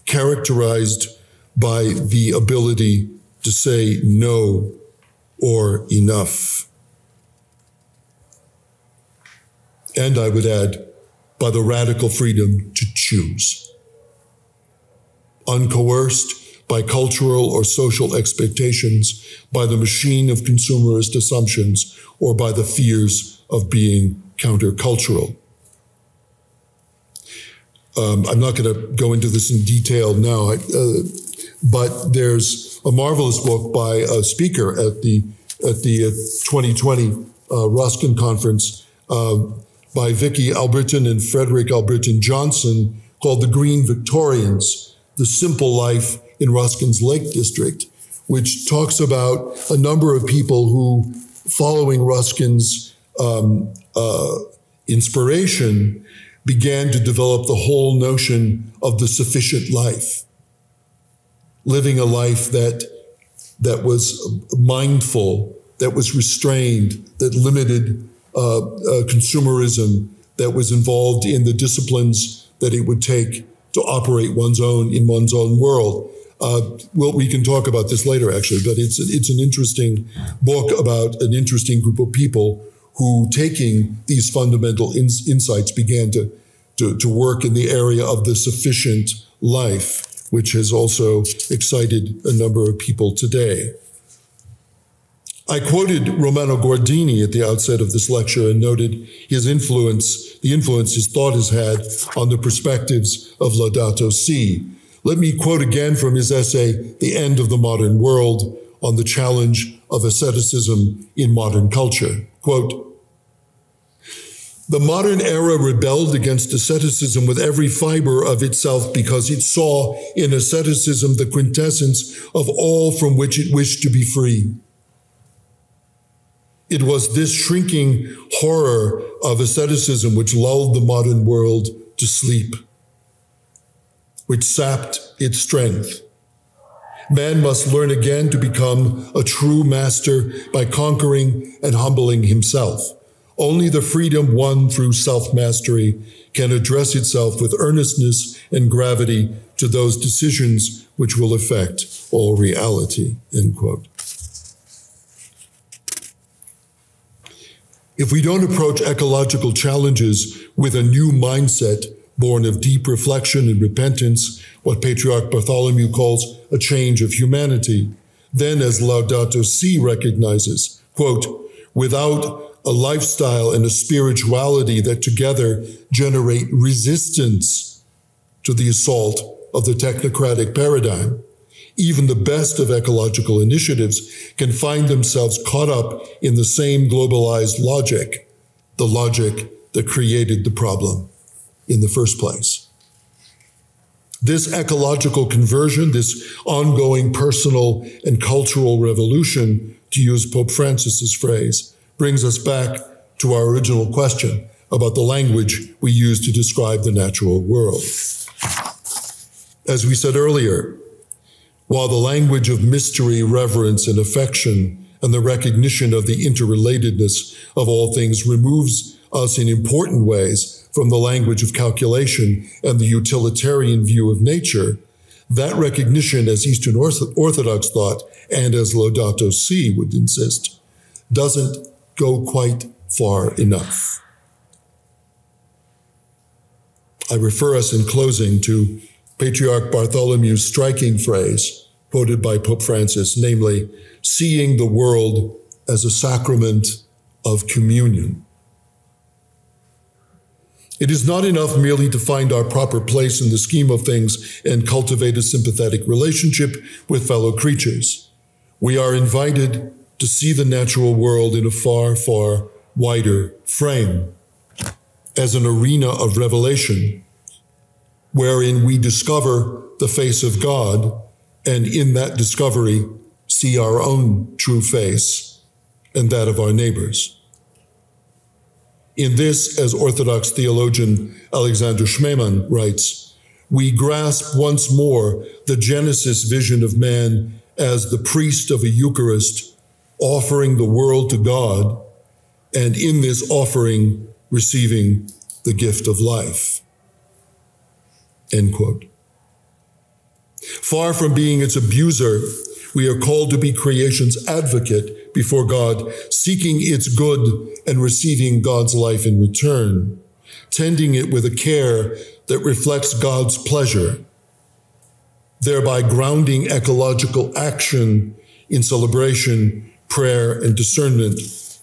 characterized by the ability to say no or enough. And I would add, by the radical freedom to choose. Uncoerced by cultural or social expectations, by the machine of consumerist assumptions, or by the fears of being countercultural. I'm not going to go into this in detail now, but there's a marvelous book by a speaker at the 2020 Ruskin Conference by Vicky Albritton and Frederick Albritton Johnson called The Green Victorians, The Simple Life in Ruskin's Lake District, which talks about a number of people who, following Ruskin's inspiration, began to develop the whole notion of the sufficient life, living a life that was mindful, that was restrained, that limited consumerism, that was involved in the disciplines that it would take to operate in one's own world. Well, we can talk about this later, actually, but it's an interesting book about an interesting group of people who, taking these fundamental insights, began to to work in the area of the sufficient life, which has also excited a number of people today. I quoted Romano Guardini at the outset of this lecture and noted the influence his thought has had on the perspectives of Laudato Si. Let me quote again from his essay, The End of the Modern World, on the challenge of asceticism in modern culture. Quote, "The modern era rebelled against asceticism with every fiber of itself because it saw in asceticism the quintessence of all from which it wished to be free. It was this shrinking horror of asceticism which lulled the modern world to sleep, which sapped its strength. Man must learn again to become a true master by conquering and humbling himself. Only the freedom won through self-mastery can address itself with earnestness and gravity to those decisions which will affect all reality," end quote. If we don't approach ecological challenges with a new mindset born of deep reflection and repentance, what Patriarch Bartholomew calls a change of humanity, then, as Laudato Si recognizes, quote, "without a lifestyle and a spirituality that together generate resistance to the assault of the technocratic paradigm, even the best of ecological initiatives can find themselves caught up in the same globalized logic, the logic that created the problem in the first place." This ecological conversion, this ongoing personal and cultural revolution, to use Pope Francis's phrase, brings us back to our original question about the language we use to describe the natural world. As we said earlier, while the language of mystery, reverence, and affection, and the recognition of the interrelatedness of all things removes us in important ways from the language of calculation and the utilitarian view of nature, that recognition, as Eastern Orthodox thought, and as Laudato Si would insist, doesn't go quite far enough. I refer us in closing to Patriarch Bartholomew's striking phrase, quoted by Pope Francis, namely, seeing the world as a sacrament of communion. It is not enough merely to find our proper place in the scheme of things and cultivate a sympathetic relationship with fellow creatures. We are invited to see the natural world in a far, far wider frame, as an arena of revelation, wherein we discover the face of God, and in that discovery, see our own true face and that of our neighbors. In this, as Orthodox theologian Alexander Schmemann writes, we grasp once more the Genesis vision of man as the priest of a Eucharist, offering the world to God, and in this offering, receiving the gift of life. End quote. Far from being its abuser, we are called to be creation's advocate before God, seeking its good and receiving God's life in return, tending it with a care that reflects God's pleasure, thereby grounding ecological action in celebration, prayer, and discernment,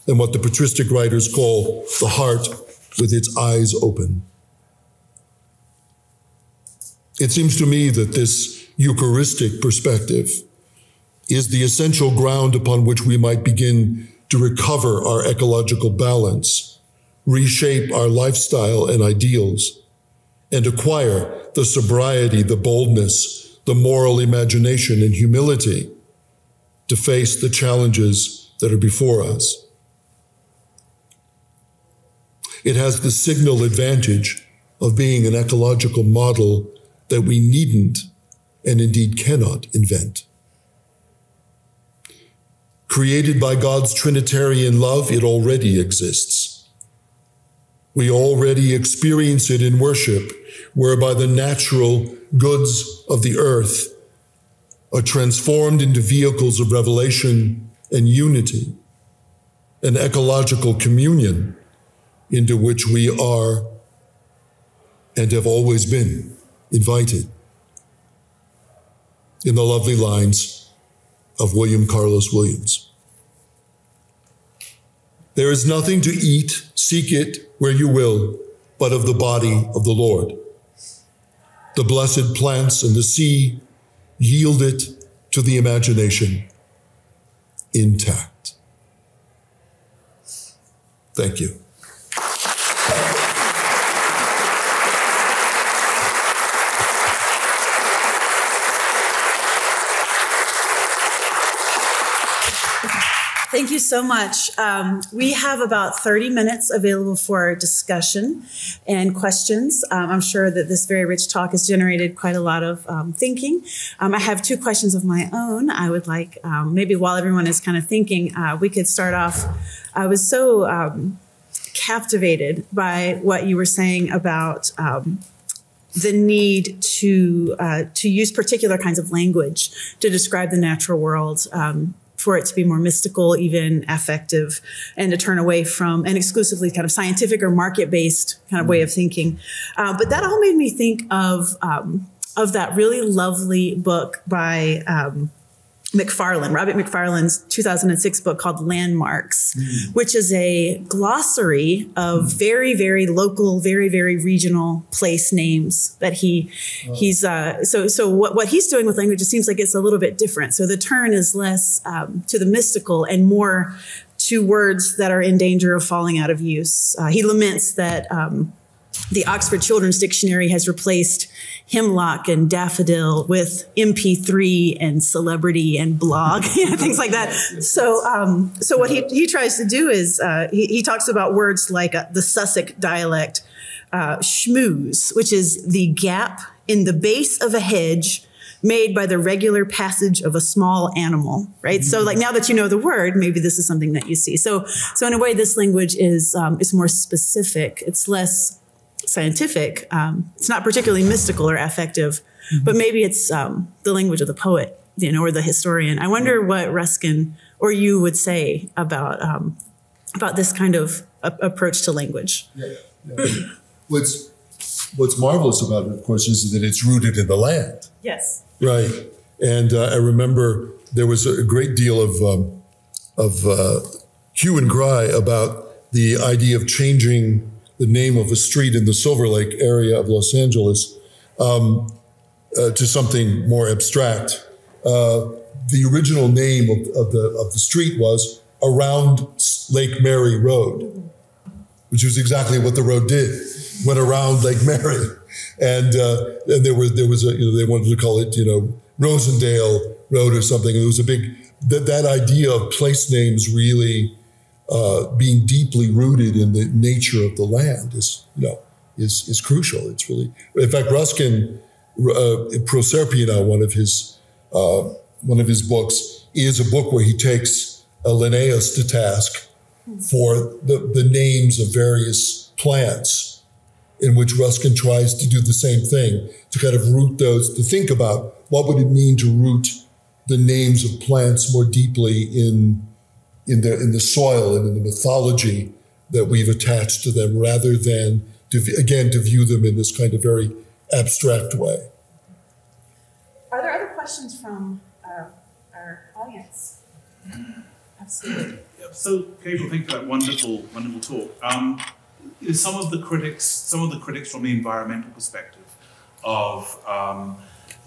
and what the patristic writers call the heart with its eyes open. It seems to me that this Eucharistic perspective is the essential ground upon which we might begin to recover our ecological balance, reshape our lifestyle and ideals, and acquire the sobriety, the boldness, the moral imagination and humility to face the challenges that are before us. It has the signal advantage of being an ecological model that we needn't and indeed cannot invent. Created by God's Trinitarian love, it already exists. We already experience it in worship, whereby the natural goods of the earth are transformed into vehicles of revelation and unity, an ecological communion into which we are and have always been invited. In the lovely lines of William Carlos Williams. There is nothing to eat, seek it where you will, but of the body of the Lord. The blessed plants and the sea yield it to the imagination intact. Thank you. Thank you so much. We have about 30 minutes available for discussion and questions. I'm sure that this very rich talk has generated quite a lot of thinking. I have two questions of my own. I would like, maybe while everyone is kind of thinking, we could start off. I was so captivated by what you were saying about the need to use particular kinds of language to describe the natural world, for it to be more mystical, even affective, and to turn away from an exclusively kind of scientific or market-based kind of way of thinking. But that all made me think of that really lovely book by McFarlane, Robert McFarlane's 2006 book called Landmarks, which is a glossary of very, very local, very, very regional place names that he's so what he's doing with language, it seems like it's a little bit different. So the turn is less to the mystical and more to words that are in danger of falling out of use. He laments that the Oxford Children's Dictionary has replaced hemlock and daffodil with MP3 and celebrity and blog, things like that. So what he tries to do is he talks about words like the Sussex dialect, schmooze, which is the gap in the base of a hedge made by the regular passage of a small animal, right? So like now that you know the word, maybe this is something that you see. So in a way, this language is more specific. It's less scientific. It's not particularly mystical or affective, but maybe it's the language of the poet, or the historian. I wonder what Ruskin or you would say about this kind of approach to language. What's marvelous about it, of course, is that it's rooted in the land. Yes. Right. And I remember there was a great deal of hue and cry about the idea of changing the name of a street in the Silver Lake area of Los Angeles to something more abstract. The original name of the street was Around Lake Mary Road, which was exactly what the road did, went around Lake Mary. And there was they wanted to call it, Rosendale Road or something. And it was a big, that idea of place names really being deeply rooted in the nature of the land is crucial. It's really, in fact, Ruskin, Proserpina, one of his books, is a book where he takes Linnaeus to task for the names of various plants, in which Ruskin tries to do the same thing, to kind of root those, to think about what would it mean to root the names of plants more deeply in the soil and in the mythology that we've attached to them, rather than to view them in this kind of very abstract way. Are there other questions from our audience? Absolutely. Yeah, so, Gabriel, thank you for that wonderful talk. Some of the critics from the environmental perspective of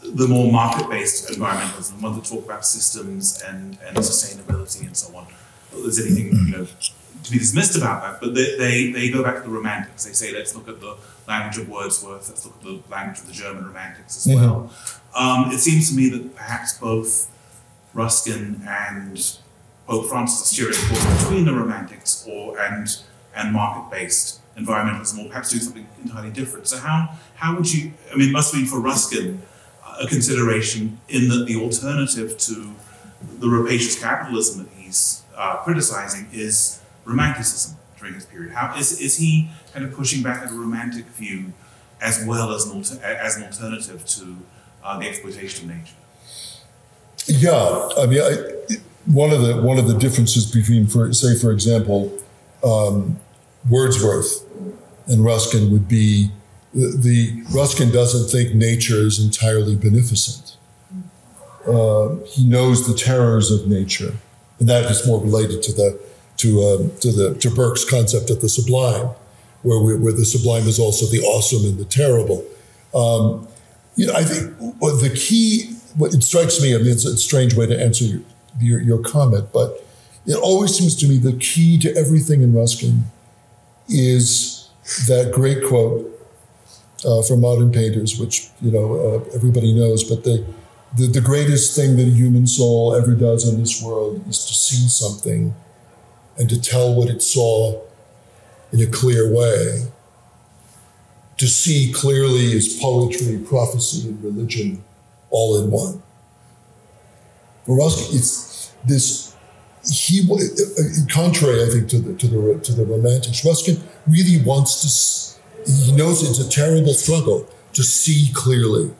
the more market-based environmentalism, the ones that talk about systems and sustainability and so on. There's anything to be dismissed about that, but they go back to the Romantics. They say, let's look at the language of Wordsworth, let's look at the language of the German Romantics as well. It seems to me that perhaps both Ruskin and Pope Francis are steering a course between the Romantics and market-based environmentalism, or perhaps doing something entirely different. So how would you, it must be for Ruskin a consideration in that the alternative to the rapacious capitalism that he's criticizing is Romanticism during his period. How is he kind of pushing back at a romantic view as well as an alternative to the exploitation of nature? Yeah, one of the differences between, for example, Wordsworth and Ruskin would be Ruskin doesn't think nature is entirely beneficent. He knows the terrors of nature, and that is more related to Burke's concept of the sublime, where the sublime is also the awesome and the terrible. I think the key, what it strikes me, I mean, it's a strange way to answer your comment, but it always seems to me the key to everything in Ruskin is that great quote from Modern Painters, which everybody knows, but the greatest thing that a human soul ever does in this world is to see something and to tell what it saw in a clear way. To see clearly is poetry, prophecy, and religion all in one. For Ruskin, it's this. Contrary, I think, to the Romantics, Ruskin really wants to. He knows it's a terrible struggle to see clearly,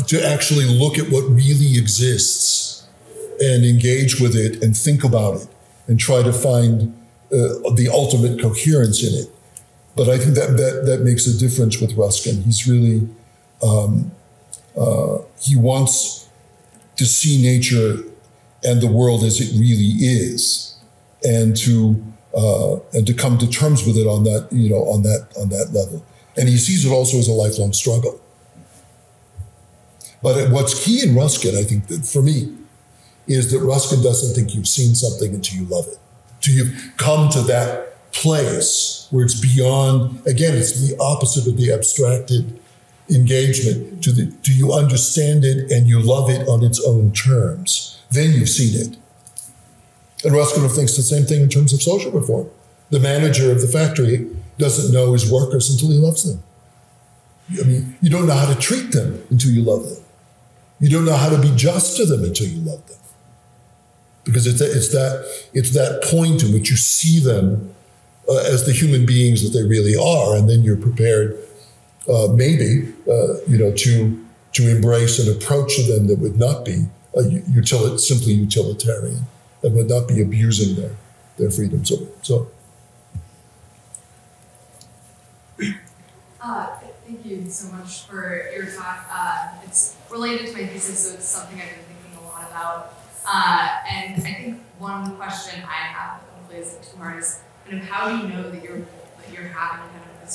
to actually look at what really exists and engage with it and think about it and try to find the ultimate coherence in it. But I think that makes a difference with Ruskin. He's really, he wants to see nature and the world as it really is, and to come to terms with it on that, on that level. And he sees it also as a lifelong struggle. But what's key in Ruskin, I think, that for me, is that Ruskin doesn't think you've seen something until you love it, until you've come to that place where it's beyond, again, it's the opposite of the abstracted engagement. Do you understand it and you love it on its own terms? Then you've seen it. And Ruskin thinks the same thing in terms of social reform. The manager of the factory doesn't know his workers until he loves them. I mean, you don't know how to treat them until you love them. You don't know how to be just to them until you love them. Because it's that point in which you see them as the human beings that they really are, and then you're prepared, to embrace an approach to them that would not be simply utilitarian, and would not be abusing their freedom. So. Thank you so much for your talk. It's related to my thesis, so it's something I've been thinking a lot about. And I think one question I have that hopefully isn't too hard is kind of how do you know that you're having kind of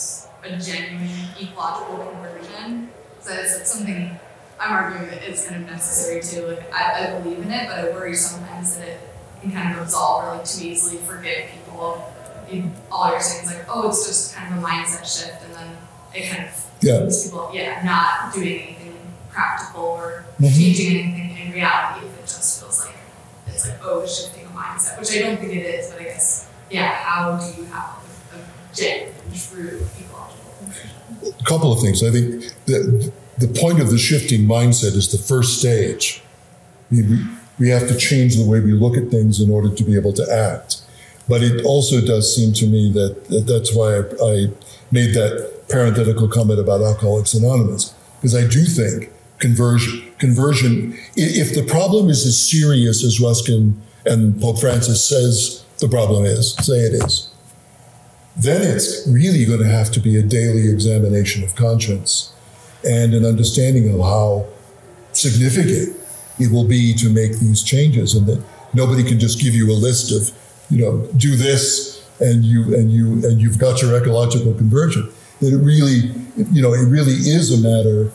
a genuine ecological conversion? So it's something I'm arguing that it's kind of necessary too. Like I believe in it, but I worry sometimes that it can kind of absolve or too easily forgive people. All you're saying is it's just kind of a mindset shift, and then it kind of leaves people not doing anything practical or changing anything in reality if it just feels like it's shifting a mindset, which I don't think it is, but I guess how do you have a genuine, true ecological conversion? A couple of things. I think the point of the shifting mindset is the first stage. We have to change the way we look at things in order to be able to act. But it also does seem to me that's why I made that parenthetical comment about Alcoholics Anonymous, because I do think conversion, if the problem is as serious as Ruskin and Pope Francis says the problem is, say it is, then it's really going to have to be a daily examination of conscience and an understanding of how significant it will be to make these changes, and that nobody can just give you a list of, do this and you've got your ecological conversion. That it really is a matter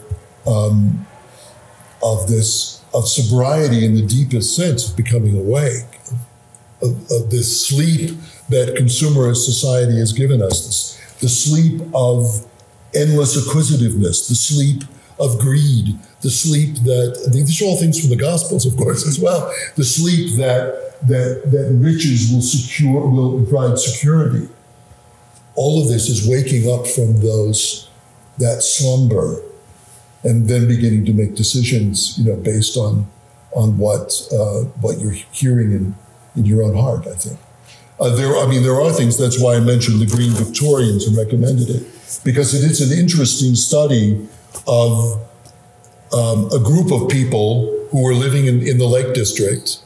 of sobriety in the deepest sense, of becoming awake, of this sleep that consumerist society has given us, the sleep of endless acquisitiveness, the sleep of greed, the sleep that, these are all things from the Gospels, of course, as well, the sleep that riches will provide security. All of this is waking up from that slumber and then beginning to make decisions, based on what you're hearing in your own heart, I think. There are things, that's why I mentioned the Green Victorians and recommended it, because it is an interesting study of a group of people who were living in the Lake District,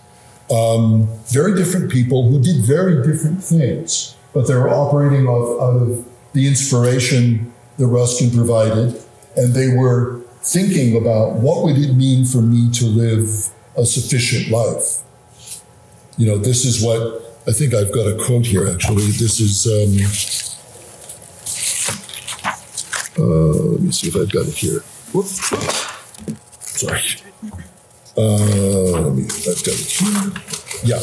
very different people who did very different things, but they were operating out of the inspiration that Ruskin provided, and they were thinking about what would it mean for me to live a sufficient life. You know, this is what, I think I've got a quote here actually. This is, let me see if I've got it here. Whoops. Sorry. I've got it here. Yeah.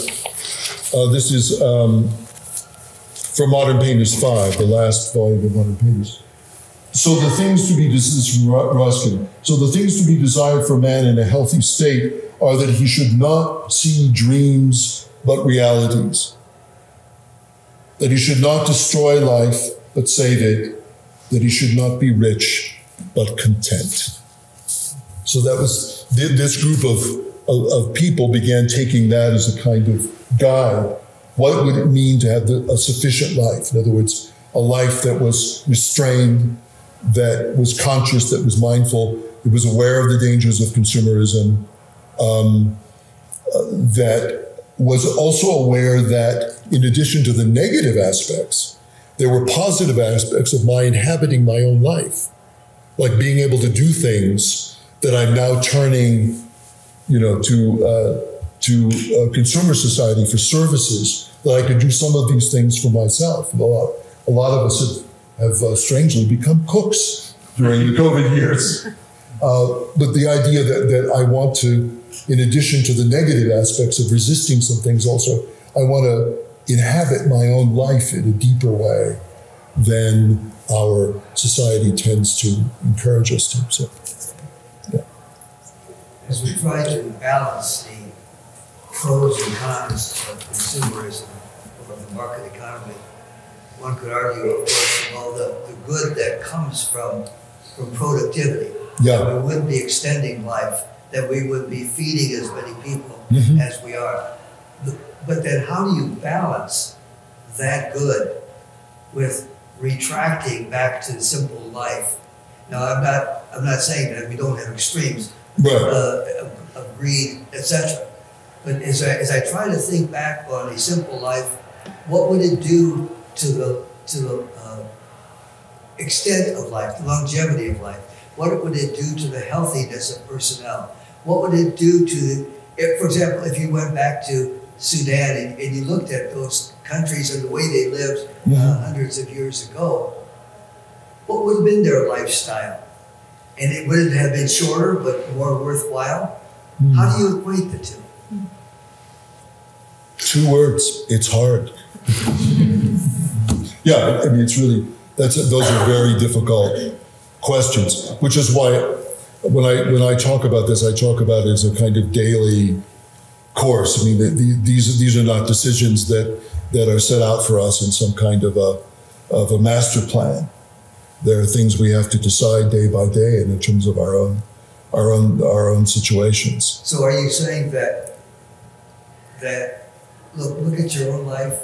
This is from Modern Painters 5, the last volume of Modern Painters. So the things to be, this is from Ruskin. So the things to be desired for man in a healthy state are that he should not see dreams, but realities. That he should not destroy life, but save it. That he should not be rich, but content. So that was, this group of people began taking that as a kind of guide. What would it mean to have a sufficient life? In other words, a life that was restrained, that was conscious, that was mindful, that was aware of the dangers of consumerism, that was also aware that in addition to the negative aspects, there were positive aspects of my inhabiting my own life, like being able to do things that I'm now turning, you know, to consumer society for services, that I could do some of these things for myself. A lot of us have strangely become cooks during the COVID years. But the idea that I want to, in addition to the negative aspects of resisting some things also, I want to inhabit my own life in a deeper way than our society tends to encourage us to. So, yeah. As we try to balance the pros and cons of consumerism, of the market economy, one could argue, of course, well, the good that comes from productivity. Yeah. That we wouldn't be extending life, that we would be feeding as many people as we are. But then how do you balance that good with retracting back to simple life? Now, I'm not saying that we don't have extremes of greed, etc. But as I try to think back on a simple life, what would it do to the extent of life, the longevity of life? What would it do to the healthiness of personnel? What would it do to for example, if you went back to Sudan and you looked at those countries and the way they lived hundreds of years ago, what would have been their lifestyle? And it would have been shorter but more worthwhile? How do you equate the two? 2 words, it's hard. Yeah, I mean, it's really, those are very difficult questions, which is why when I talk about this, I talk about it as a kind of daily course. I mean, these are not decisions that are set out for us in some kind of a master plan. There are things we have to decide day by day in terms of our own situations. So are you saying that look at your own life,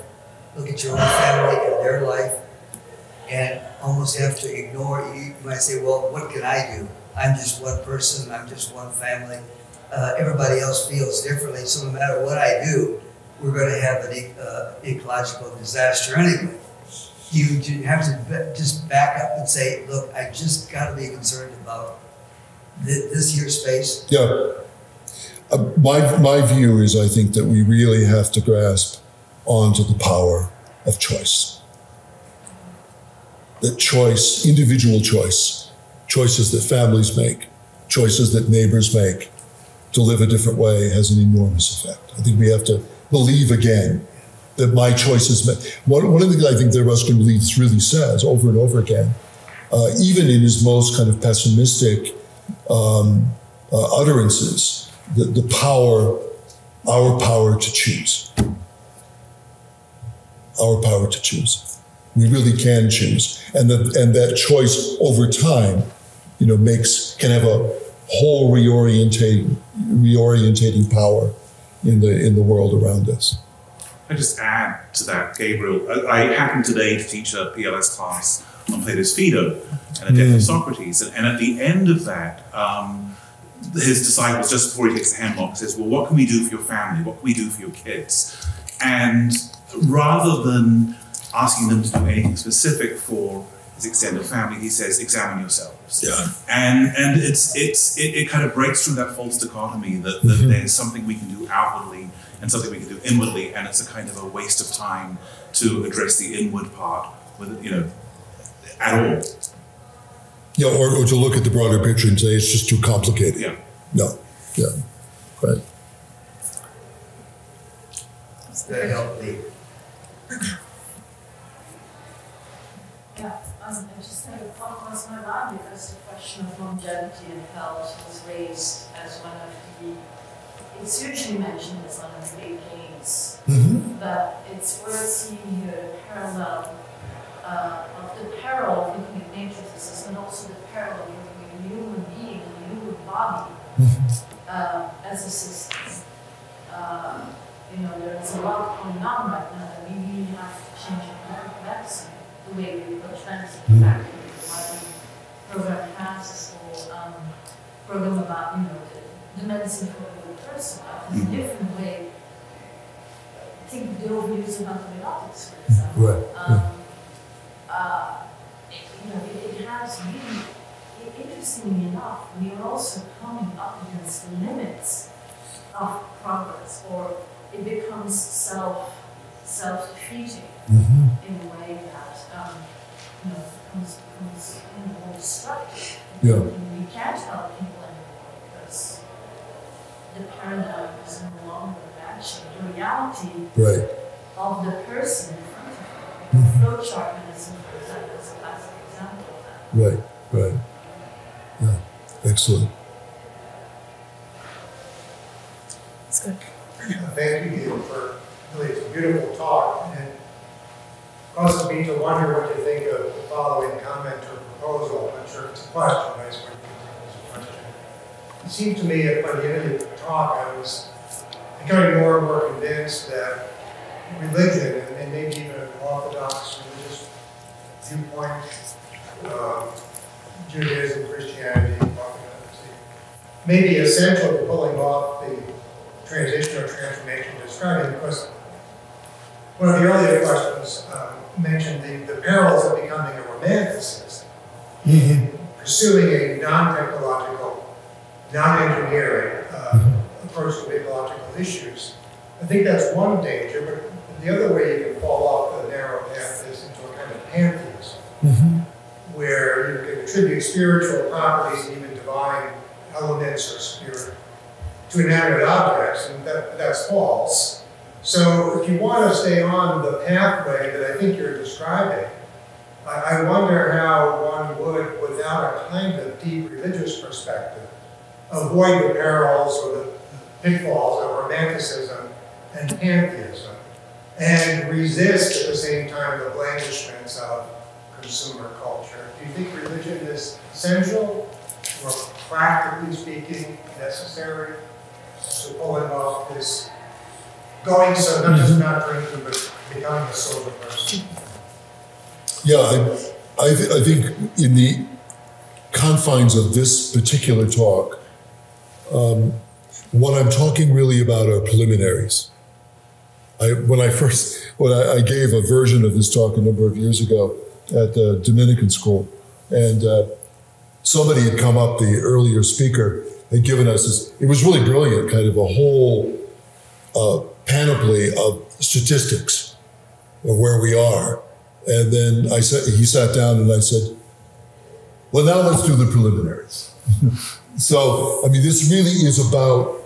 look at your own family and their life, and almost have to ignore, you might say, well, what can I do? I'm just one person, I'm just one family. Everybody else feels differently, so no matter what I do, we're going to have an ecological disaster anyway. You have to just back up and say, look, I just got to be concerned about this here space. Yeah. My view is, I think that we really have to grasp onto the power of choice. That choice, individual choice, choices that families make, choices that neighbors make to live a different way has an enormous effect. I think we have to believe again that my choices, one of the things I think that Ruskin really says over and over again, even in his most kind of pessimistic utterances, the power, our power to choose. Our power to choose. We really can choose. And that choice over time, you know, can have a whole reorientating power in the world around us. I just add to that, Gabriel. I happened today to teach a PLS class on Plato's Phaedo and the death of Socrates. And at the end of that, his disciples, just before he takes the handbook, says, well, what can we do for your family? What can we do for your kids? And rather than asking them to do anything specific for his extended family, he says, examine yourselves. Yeah. And it kind of breaks through that false dichotomy that there's something we can do outwardly and something we can do inwardly, and it's a kind of a waste of time to address the inward part with, at all. Yeah, or to look at the broader picture and say it's just too complicated. Yeah. No. Yeah. Right. That helped me. Yeah, I just think it crossed my mind because the question of longevity and health was raised as one of the, it's usually mentioned as one of the big gains, but it's worth seeing here the parallel of the peril of looking at nature diseases, and also the peril of looking at a human being and a human body as a system. There's a lot going on right now that we really have to change medicine, the way we approach medicine. In fact, the program has this whole program about, the medicine for the person. It's a different way. Think of the overuse of antibiotics, for example. Right. It has really, interestingly enough, we are also coming up against the limits of progress, or it becomes self-defeating in a way that becomes more destructive. Yeah. We can't help people anymore because the paradigm is no longer matching the reality of the person in front of you. Flowchart medicine, for example, is a classic example of that. Right. Yeah. Excellent. That's good. Thank you for really it's a beautiful talk, and it causes me to wonder what you think of the following comment or proposal. I'm not sure if it's a question, but I just want to think it's a question. It seemed to me that by the end of the talk, I was becoming more and more convinced that religion, and maybe even an Orthodox religious viewpoint, Judaism, Christianity, may be essential to pulling off the transition or transformation describing, because one of the earlier questions mentioned the perils of becoming a romanticist, pursuing a non-technological, non-engineering approach to ecological issues. I think that's one danger, but the other way you can fall off the narrow path is into a kind of pantheism, where you can attribute spiritual properties and even divine elements or spirit to inanimate objects, and that's false. So if you want to stay on the pathway that I think you're describing, I wonder how one would, without a kind of deep religious perspective, avoid the perils or the pitfalls of romanticism and pantheism, and resist at the same time the blandishments of consumer culture. Do you think religion is essential, or practically speaking, necessary to pulling off this going, so not just not drinking, but becoming a sober person? Yeah, I think in the confines of this particular talk, what I'm talking really about are preliminaries. When I gave a version of this talk a number of years ago at the Dominican school, and somebody had come up, the earlier speaker had given us this, it was really brilliant, kind of a whole panoply of statistics of where we are. And then he sat down and I said, well, now let's do the preliminaries. So, I mean, this really is about,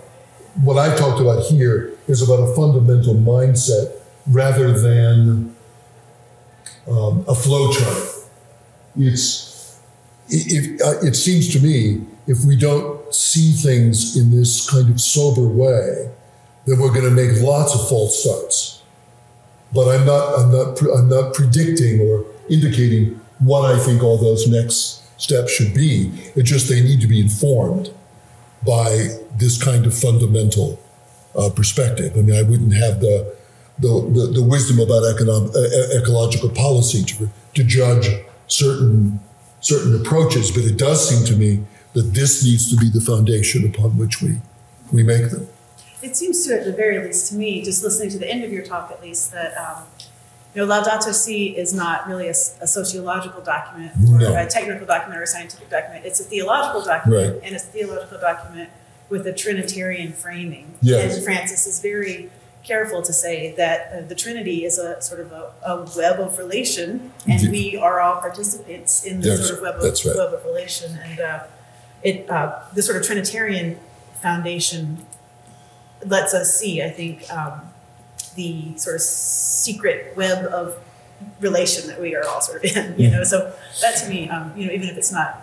what I talked about here is about a fundamental mindset rather than a flow chart. It seems to me, if we don't see things in this kind of sober way, then we're going to make lots of false starts. But I'm not predicting or indicating what I think all those next steps should be. It's just they need to be informed by this kind of fundamental perspective. I mean, I wouldn't have the wisdom about ecological policy to judge certain approaches, but it does seem to me that this needs to be the foundation upon which we make them. It seems to, at the very least to me, just listening to the end of your talk at least, that Laudato Si is not really a sociological document or a technical document or a scientific document. It's a theological document, and it's a theological document with a Trinitarian framing. Yes. And Francis is very careful to say that the Trinity is a sort of a web of relation, and we are all participants in this sort of web of relation. And the sort of Trinitarian foundation lets us see, I think, the sort of secret web of relation that we are all sort of in, So that to me, even if it's not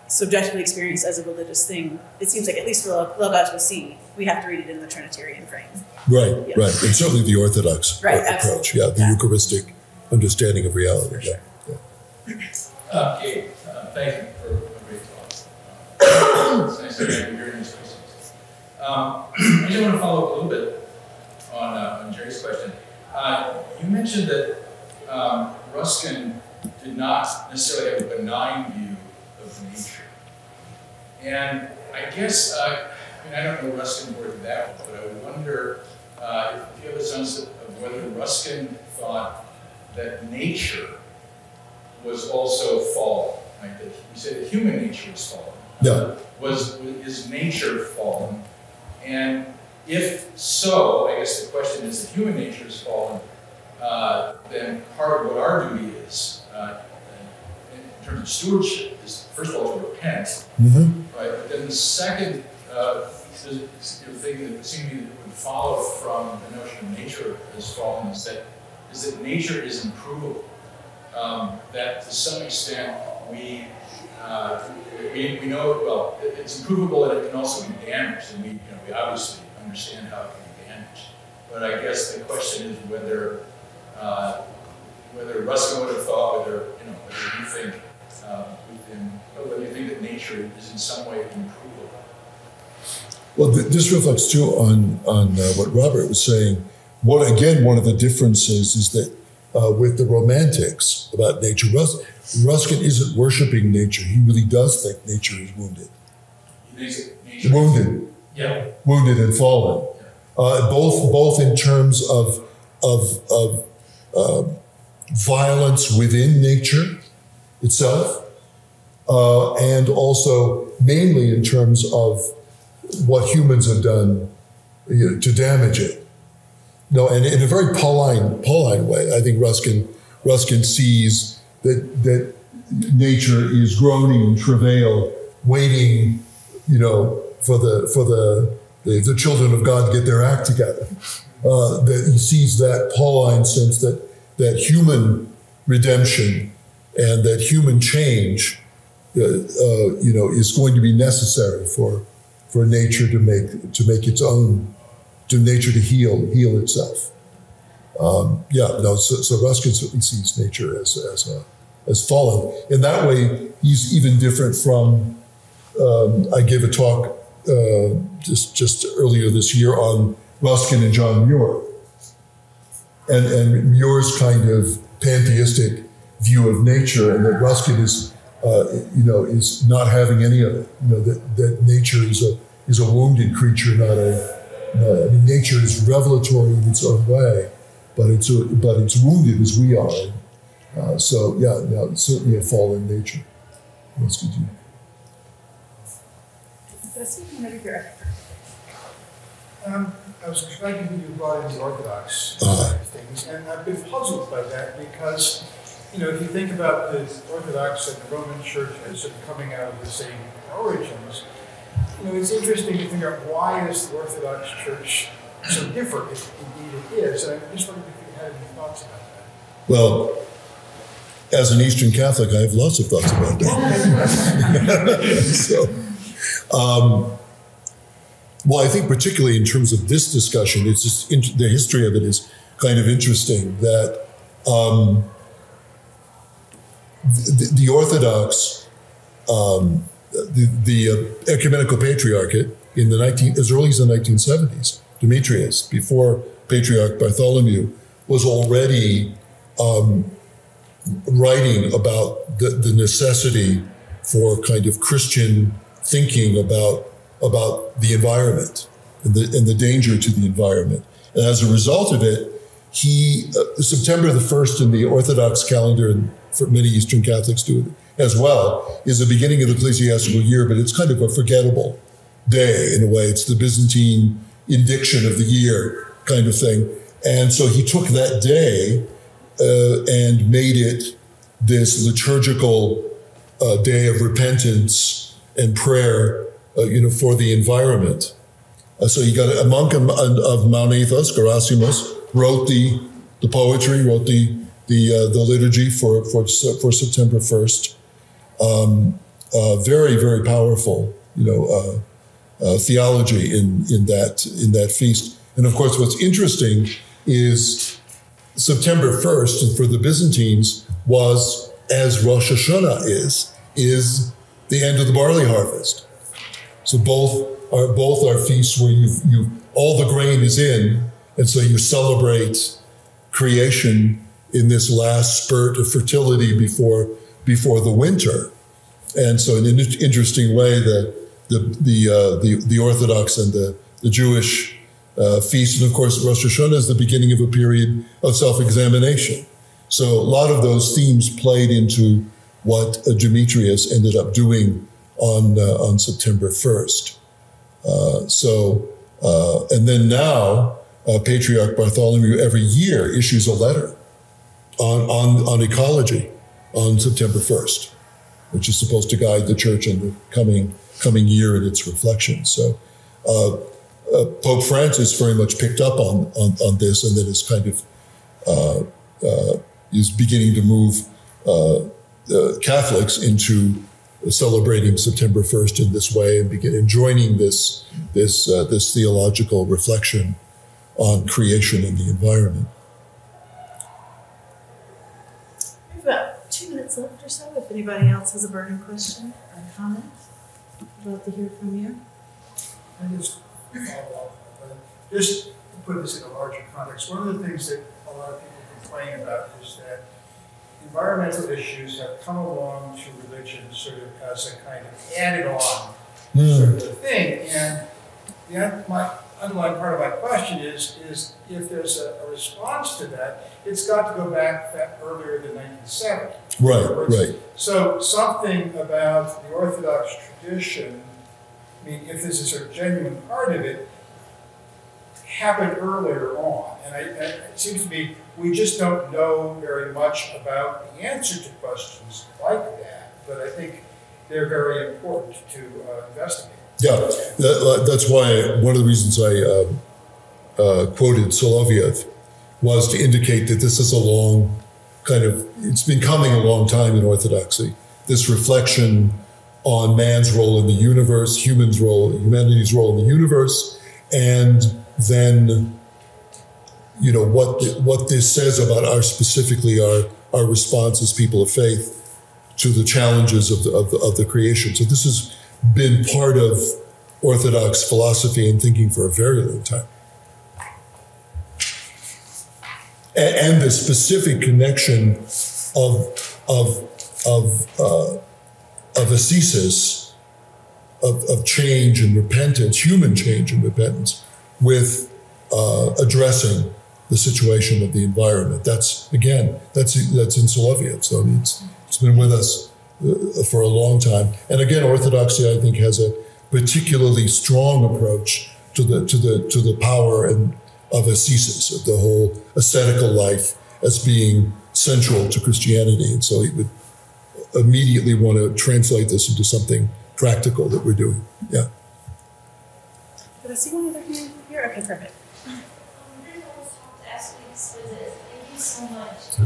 subjectively experienced as a religious thing, it seems like at least for Laudato Si, we have to read it in the Trinitarian frame. Right. And certainly the Orthodox approach. Yeah, the Eucharistic understanding of reality. Sure. Kate, thank you for a great talk. It's nice to have you here in these places. I just want to follow up a little bit on Jerry's question. You mentioned that Ruskin did not necessarily have a benign view of nature. And I guess, I don't know Ruskin worked that well, but I wonder if you have a sense of whether Ruskin thought that nature was also fallen. Like that, you said that human nature is fallen. Yeah. Is nature fallen? And if so, I guess the question is, if human nature is fallen, then part of what our duty is, in terms of stewardship, is first of all to repent, right? But then the second thing that seemed to me that would follow from the notion of nature as fallen is that nature is improvable. That to some extent we know, well, it's improvable and it can also be damaged, and we obviously understand how it can be damaged. But I guess the question is whether Ruskin would have thought, whether you think whether you think that nature is in some way improvable. Well, this reflects too on what Robert was saying. One of the differences is that with the Romantics about nature, Ruskin isn't worshiping nature. He really does think nature is wounded. He thinks nature wounded. Yeah. Wounded and fallen. Both in terms of violence within nature itself, and also mainly in terms of what humans have done to damage it. No, and in a very Pauline way, I think Ruskin sees that nature is groaning in travail, waiting, for the children of God to get their act together. That he sees that Pauline sense that human redemption and that human change, is going to be necessary for nature to make its own, to nature to heal itself. So Ruskin certainly sees nature as fallen. In that way, he's even different from. I gave a talk just earlier this year on Ruskin and John Muir, and Muir's kind of pantheistic view of nature, and that Ruskin is not having any of it. That nature is a wounded creature, not a. Nature is revelatory in its own way, but it's wounded as we are. It's certainly a fallen nature. What else could you? I was expecting you brought in the Orthodox things, and I've been puzzled by that because, if you think about the Orthodox and the Roman Church as sort of coming out of the same origins, it's interesting to figure out why is the Orthodox Church so different, if indeed it is. And I just wondered if you had any thoughts about that. Well, as an Eastern Catholic, I have lots of thoughts about that. Well, I think particularly in terms of this discussion, it's just the history of it is kind of interesting that the Orthodox, the Ecumenical Patriarchate in as early as the 1970s, Demetrius, before Patriarch Bartholomew, was already writing about the necessity for kind of Christian thinking about the environment and the danger to the environment. And as a result of it, September the 1st in the Orthodox calendar, and for many Eastern Catholics do it as well, is the beginning of the ecclesiastical year, but it's kind of a forgettable day in a way. It's the Byzantine indiction of the year kind of thing. And so he took that day and made it this liturgical day of repentance and prayer, for the environment. So you got a monk of Mount Athos, Gerasimos, wrote the poetry, wrote the liturgy for September 1st. Very, very powerful, theology in that feast. And of course, what's interesting is September 1st, and for the Byzantines, was, as Rosh Hashanah is the end of the barley harvest. So both are feasts where all the grain is in, and so you celebrate creation in this last spurt of fertility before the winter. And so in an interesting way, the Orthodox and the Jewish feast, and of course Rosh Hashanah is the beginning of a period of self-examination. So a lot of those themes played into what Demetrius ended up doing on September 1st. And then now Patriarch Bartholomew every year issues a letter on ecology on September 1st, which is supposed to guide the church in the coming year in its reflection. So Pope Francis very much picked up on this, and then is kind of is beginning to move Catholics into celebrating September 1st in this way, and joining this theological reflection on creation and the environment. We have about 2 minutes left or so. If anybody else has a burning question or comment, I'd love to hear from you. I just just to put this in a larger context, one of the things that a lot of people complain about is that environmental issues have come along to religion sort of as a kind of added on sort of thing. And my underlying part of my question is if there's a response to that, it's got to go back earlier than 1970. Right. So something about the Orthodox tradition, I mean, if there's a sort of genuine part of it, happened earlier on. And it seems to me we just don't know very much about the answer to questions like that, but I think they're very important to investigate. Yeah, that's why one of the reasons I quoted Soloviev was to indicate that this is a long it's been coming a long time in Orthodoxy, this reflection on man's role in the universe, humanity's role in the universe, and then what this says about our response as people of faith to the challenges of the creation. So this has been part of Orthodox philosophy and thinking for a very long time. And the specific connection of ascesis, of change and repentance, human change and repentance, with addressing the situation of the environment. That's in Soloviev. So it's been with us for a long time. And again, Orthodoxy, I think, has a particularly strong approach to the power of ascesis, of the whole ascetical life as being central to Christianity. And so he would immediately want to translate this into something practical that we're doing. Yeah. Did I see one other hand here? Okay, perfect. Thank you so much.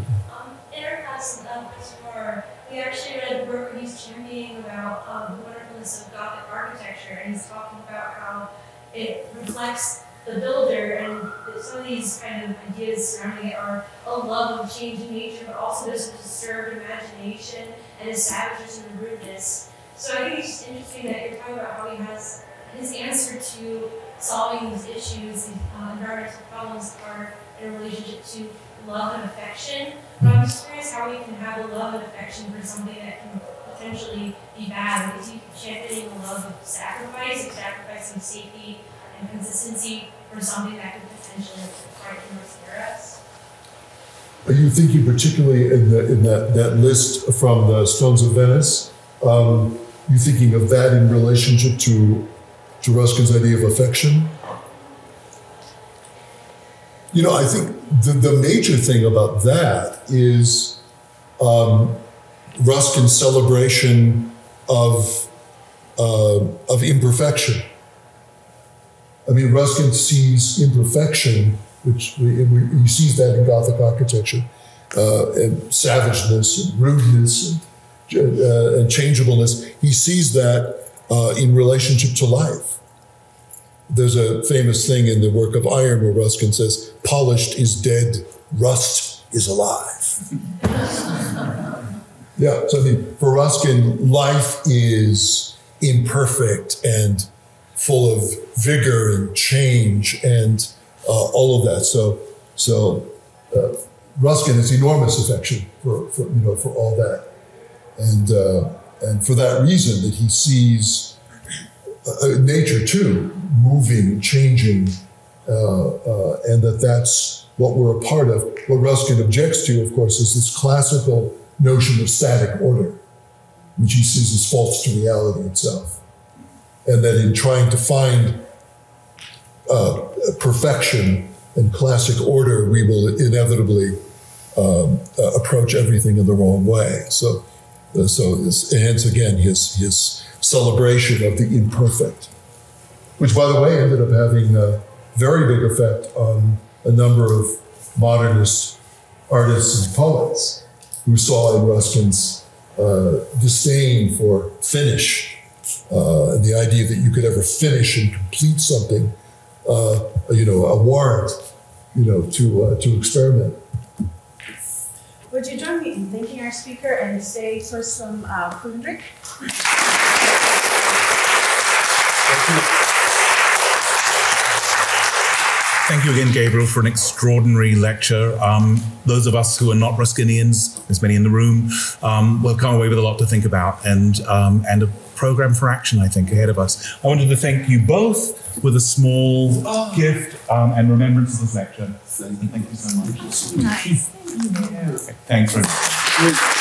In our class before, we actually read a book where he's championing about the wonderfulness of Gothic architecture, and he's talking about how it reflects the builder, and some of these kind of ideas surrounding it are a love of changing nature, but also this disturbed imagination and a savageness and rudeness. So I think it's just interesting that you're talking about how he has his answer to solving these issues, these environmental problems, are in relationship to love and affection. But I'm just curious how we can have a love and affection for something that can potentially be bad. Is he championing a love of sacrifice, of sacrificing safety and consistency for something that could potentially frighten or scare us? Are you thinking particularly in that list from the Stones of Venice? You thinking of that in relationship to Ruskin's idea of affection? You know, I think the major thing about that is Ruskin's celebration of imperfection. I mean, Ruskin sees imperfection, which he sees that in Gothic architecture, and savageness and rudeness and changeableness. He sees that in relationship to life. There's a famous thing in the work of Iron where Ruskin says, "Polished is dead, rust is alive." Yeah, so I mean, for Ruskin, life is imperfect and full of vigor and change and all of that. So Ruskin has enormous affection for all that, and for that reason that he sees nature too moving, changing, and that's what we're a part of. What Ruskin objects to, of course, is this classical notion of static order, which he sees as false to reality itself. And that in trying to find perfection and classic order, we will inevitably approach everything in the wrong way. So hence again, his celebration of the imperfect, which by the way ended up having a very big effect on a number of modernist artists and poets who saw in Ruskin's disdain for finish, and the idea that you could ever finish and complete something, a warrant, to experiment. Would you join me in thanking our speaker and stay for some food and drink? Thank you. Thank you again, Gabriel, for an extraordinary lecture. Those of us who are not Ruskinians, there's many in the room, will come away with a lot to think about and a program for action, I think, ahead of us. I wanted to thank you both with a small gift and remembrance of this lecture. Thank you so much. Nice. Thanks very much.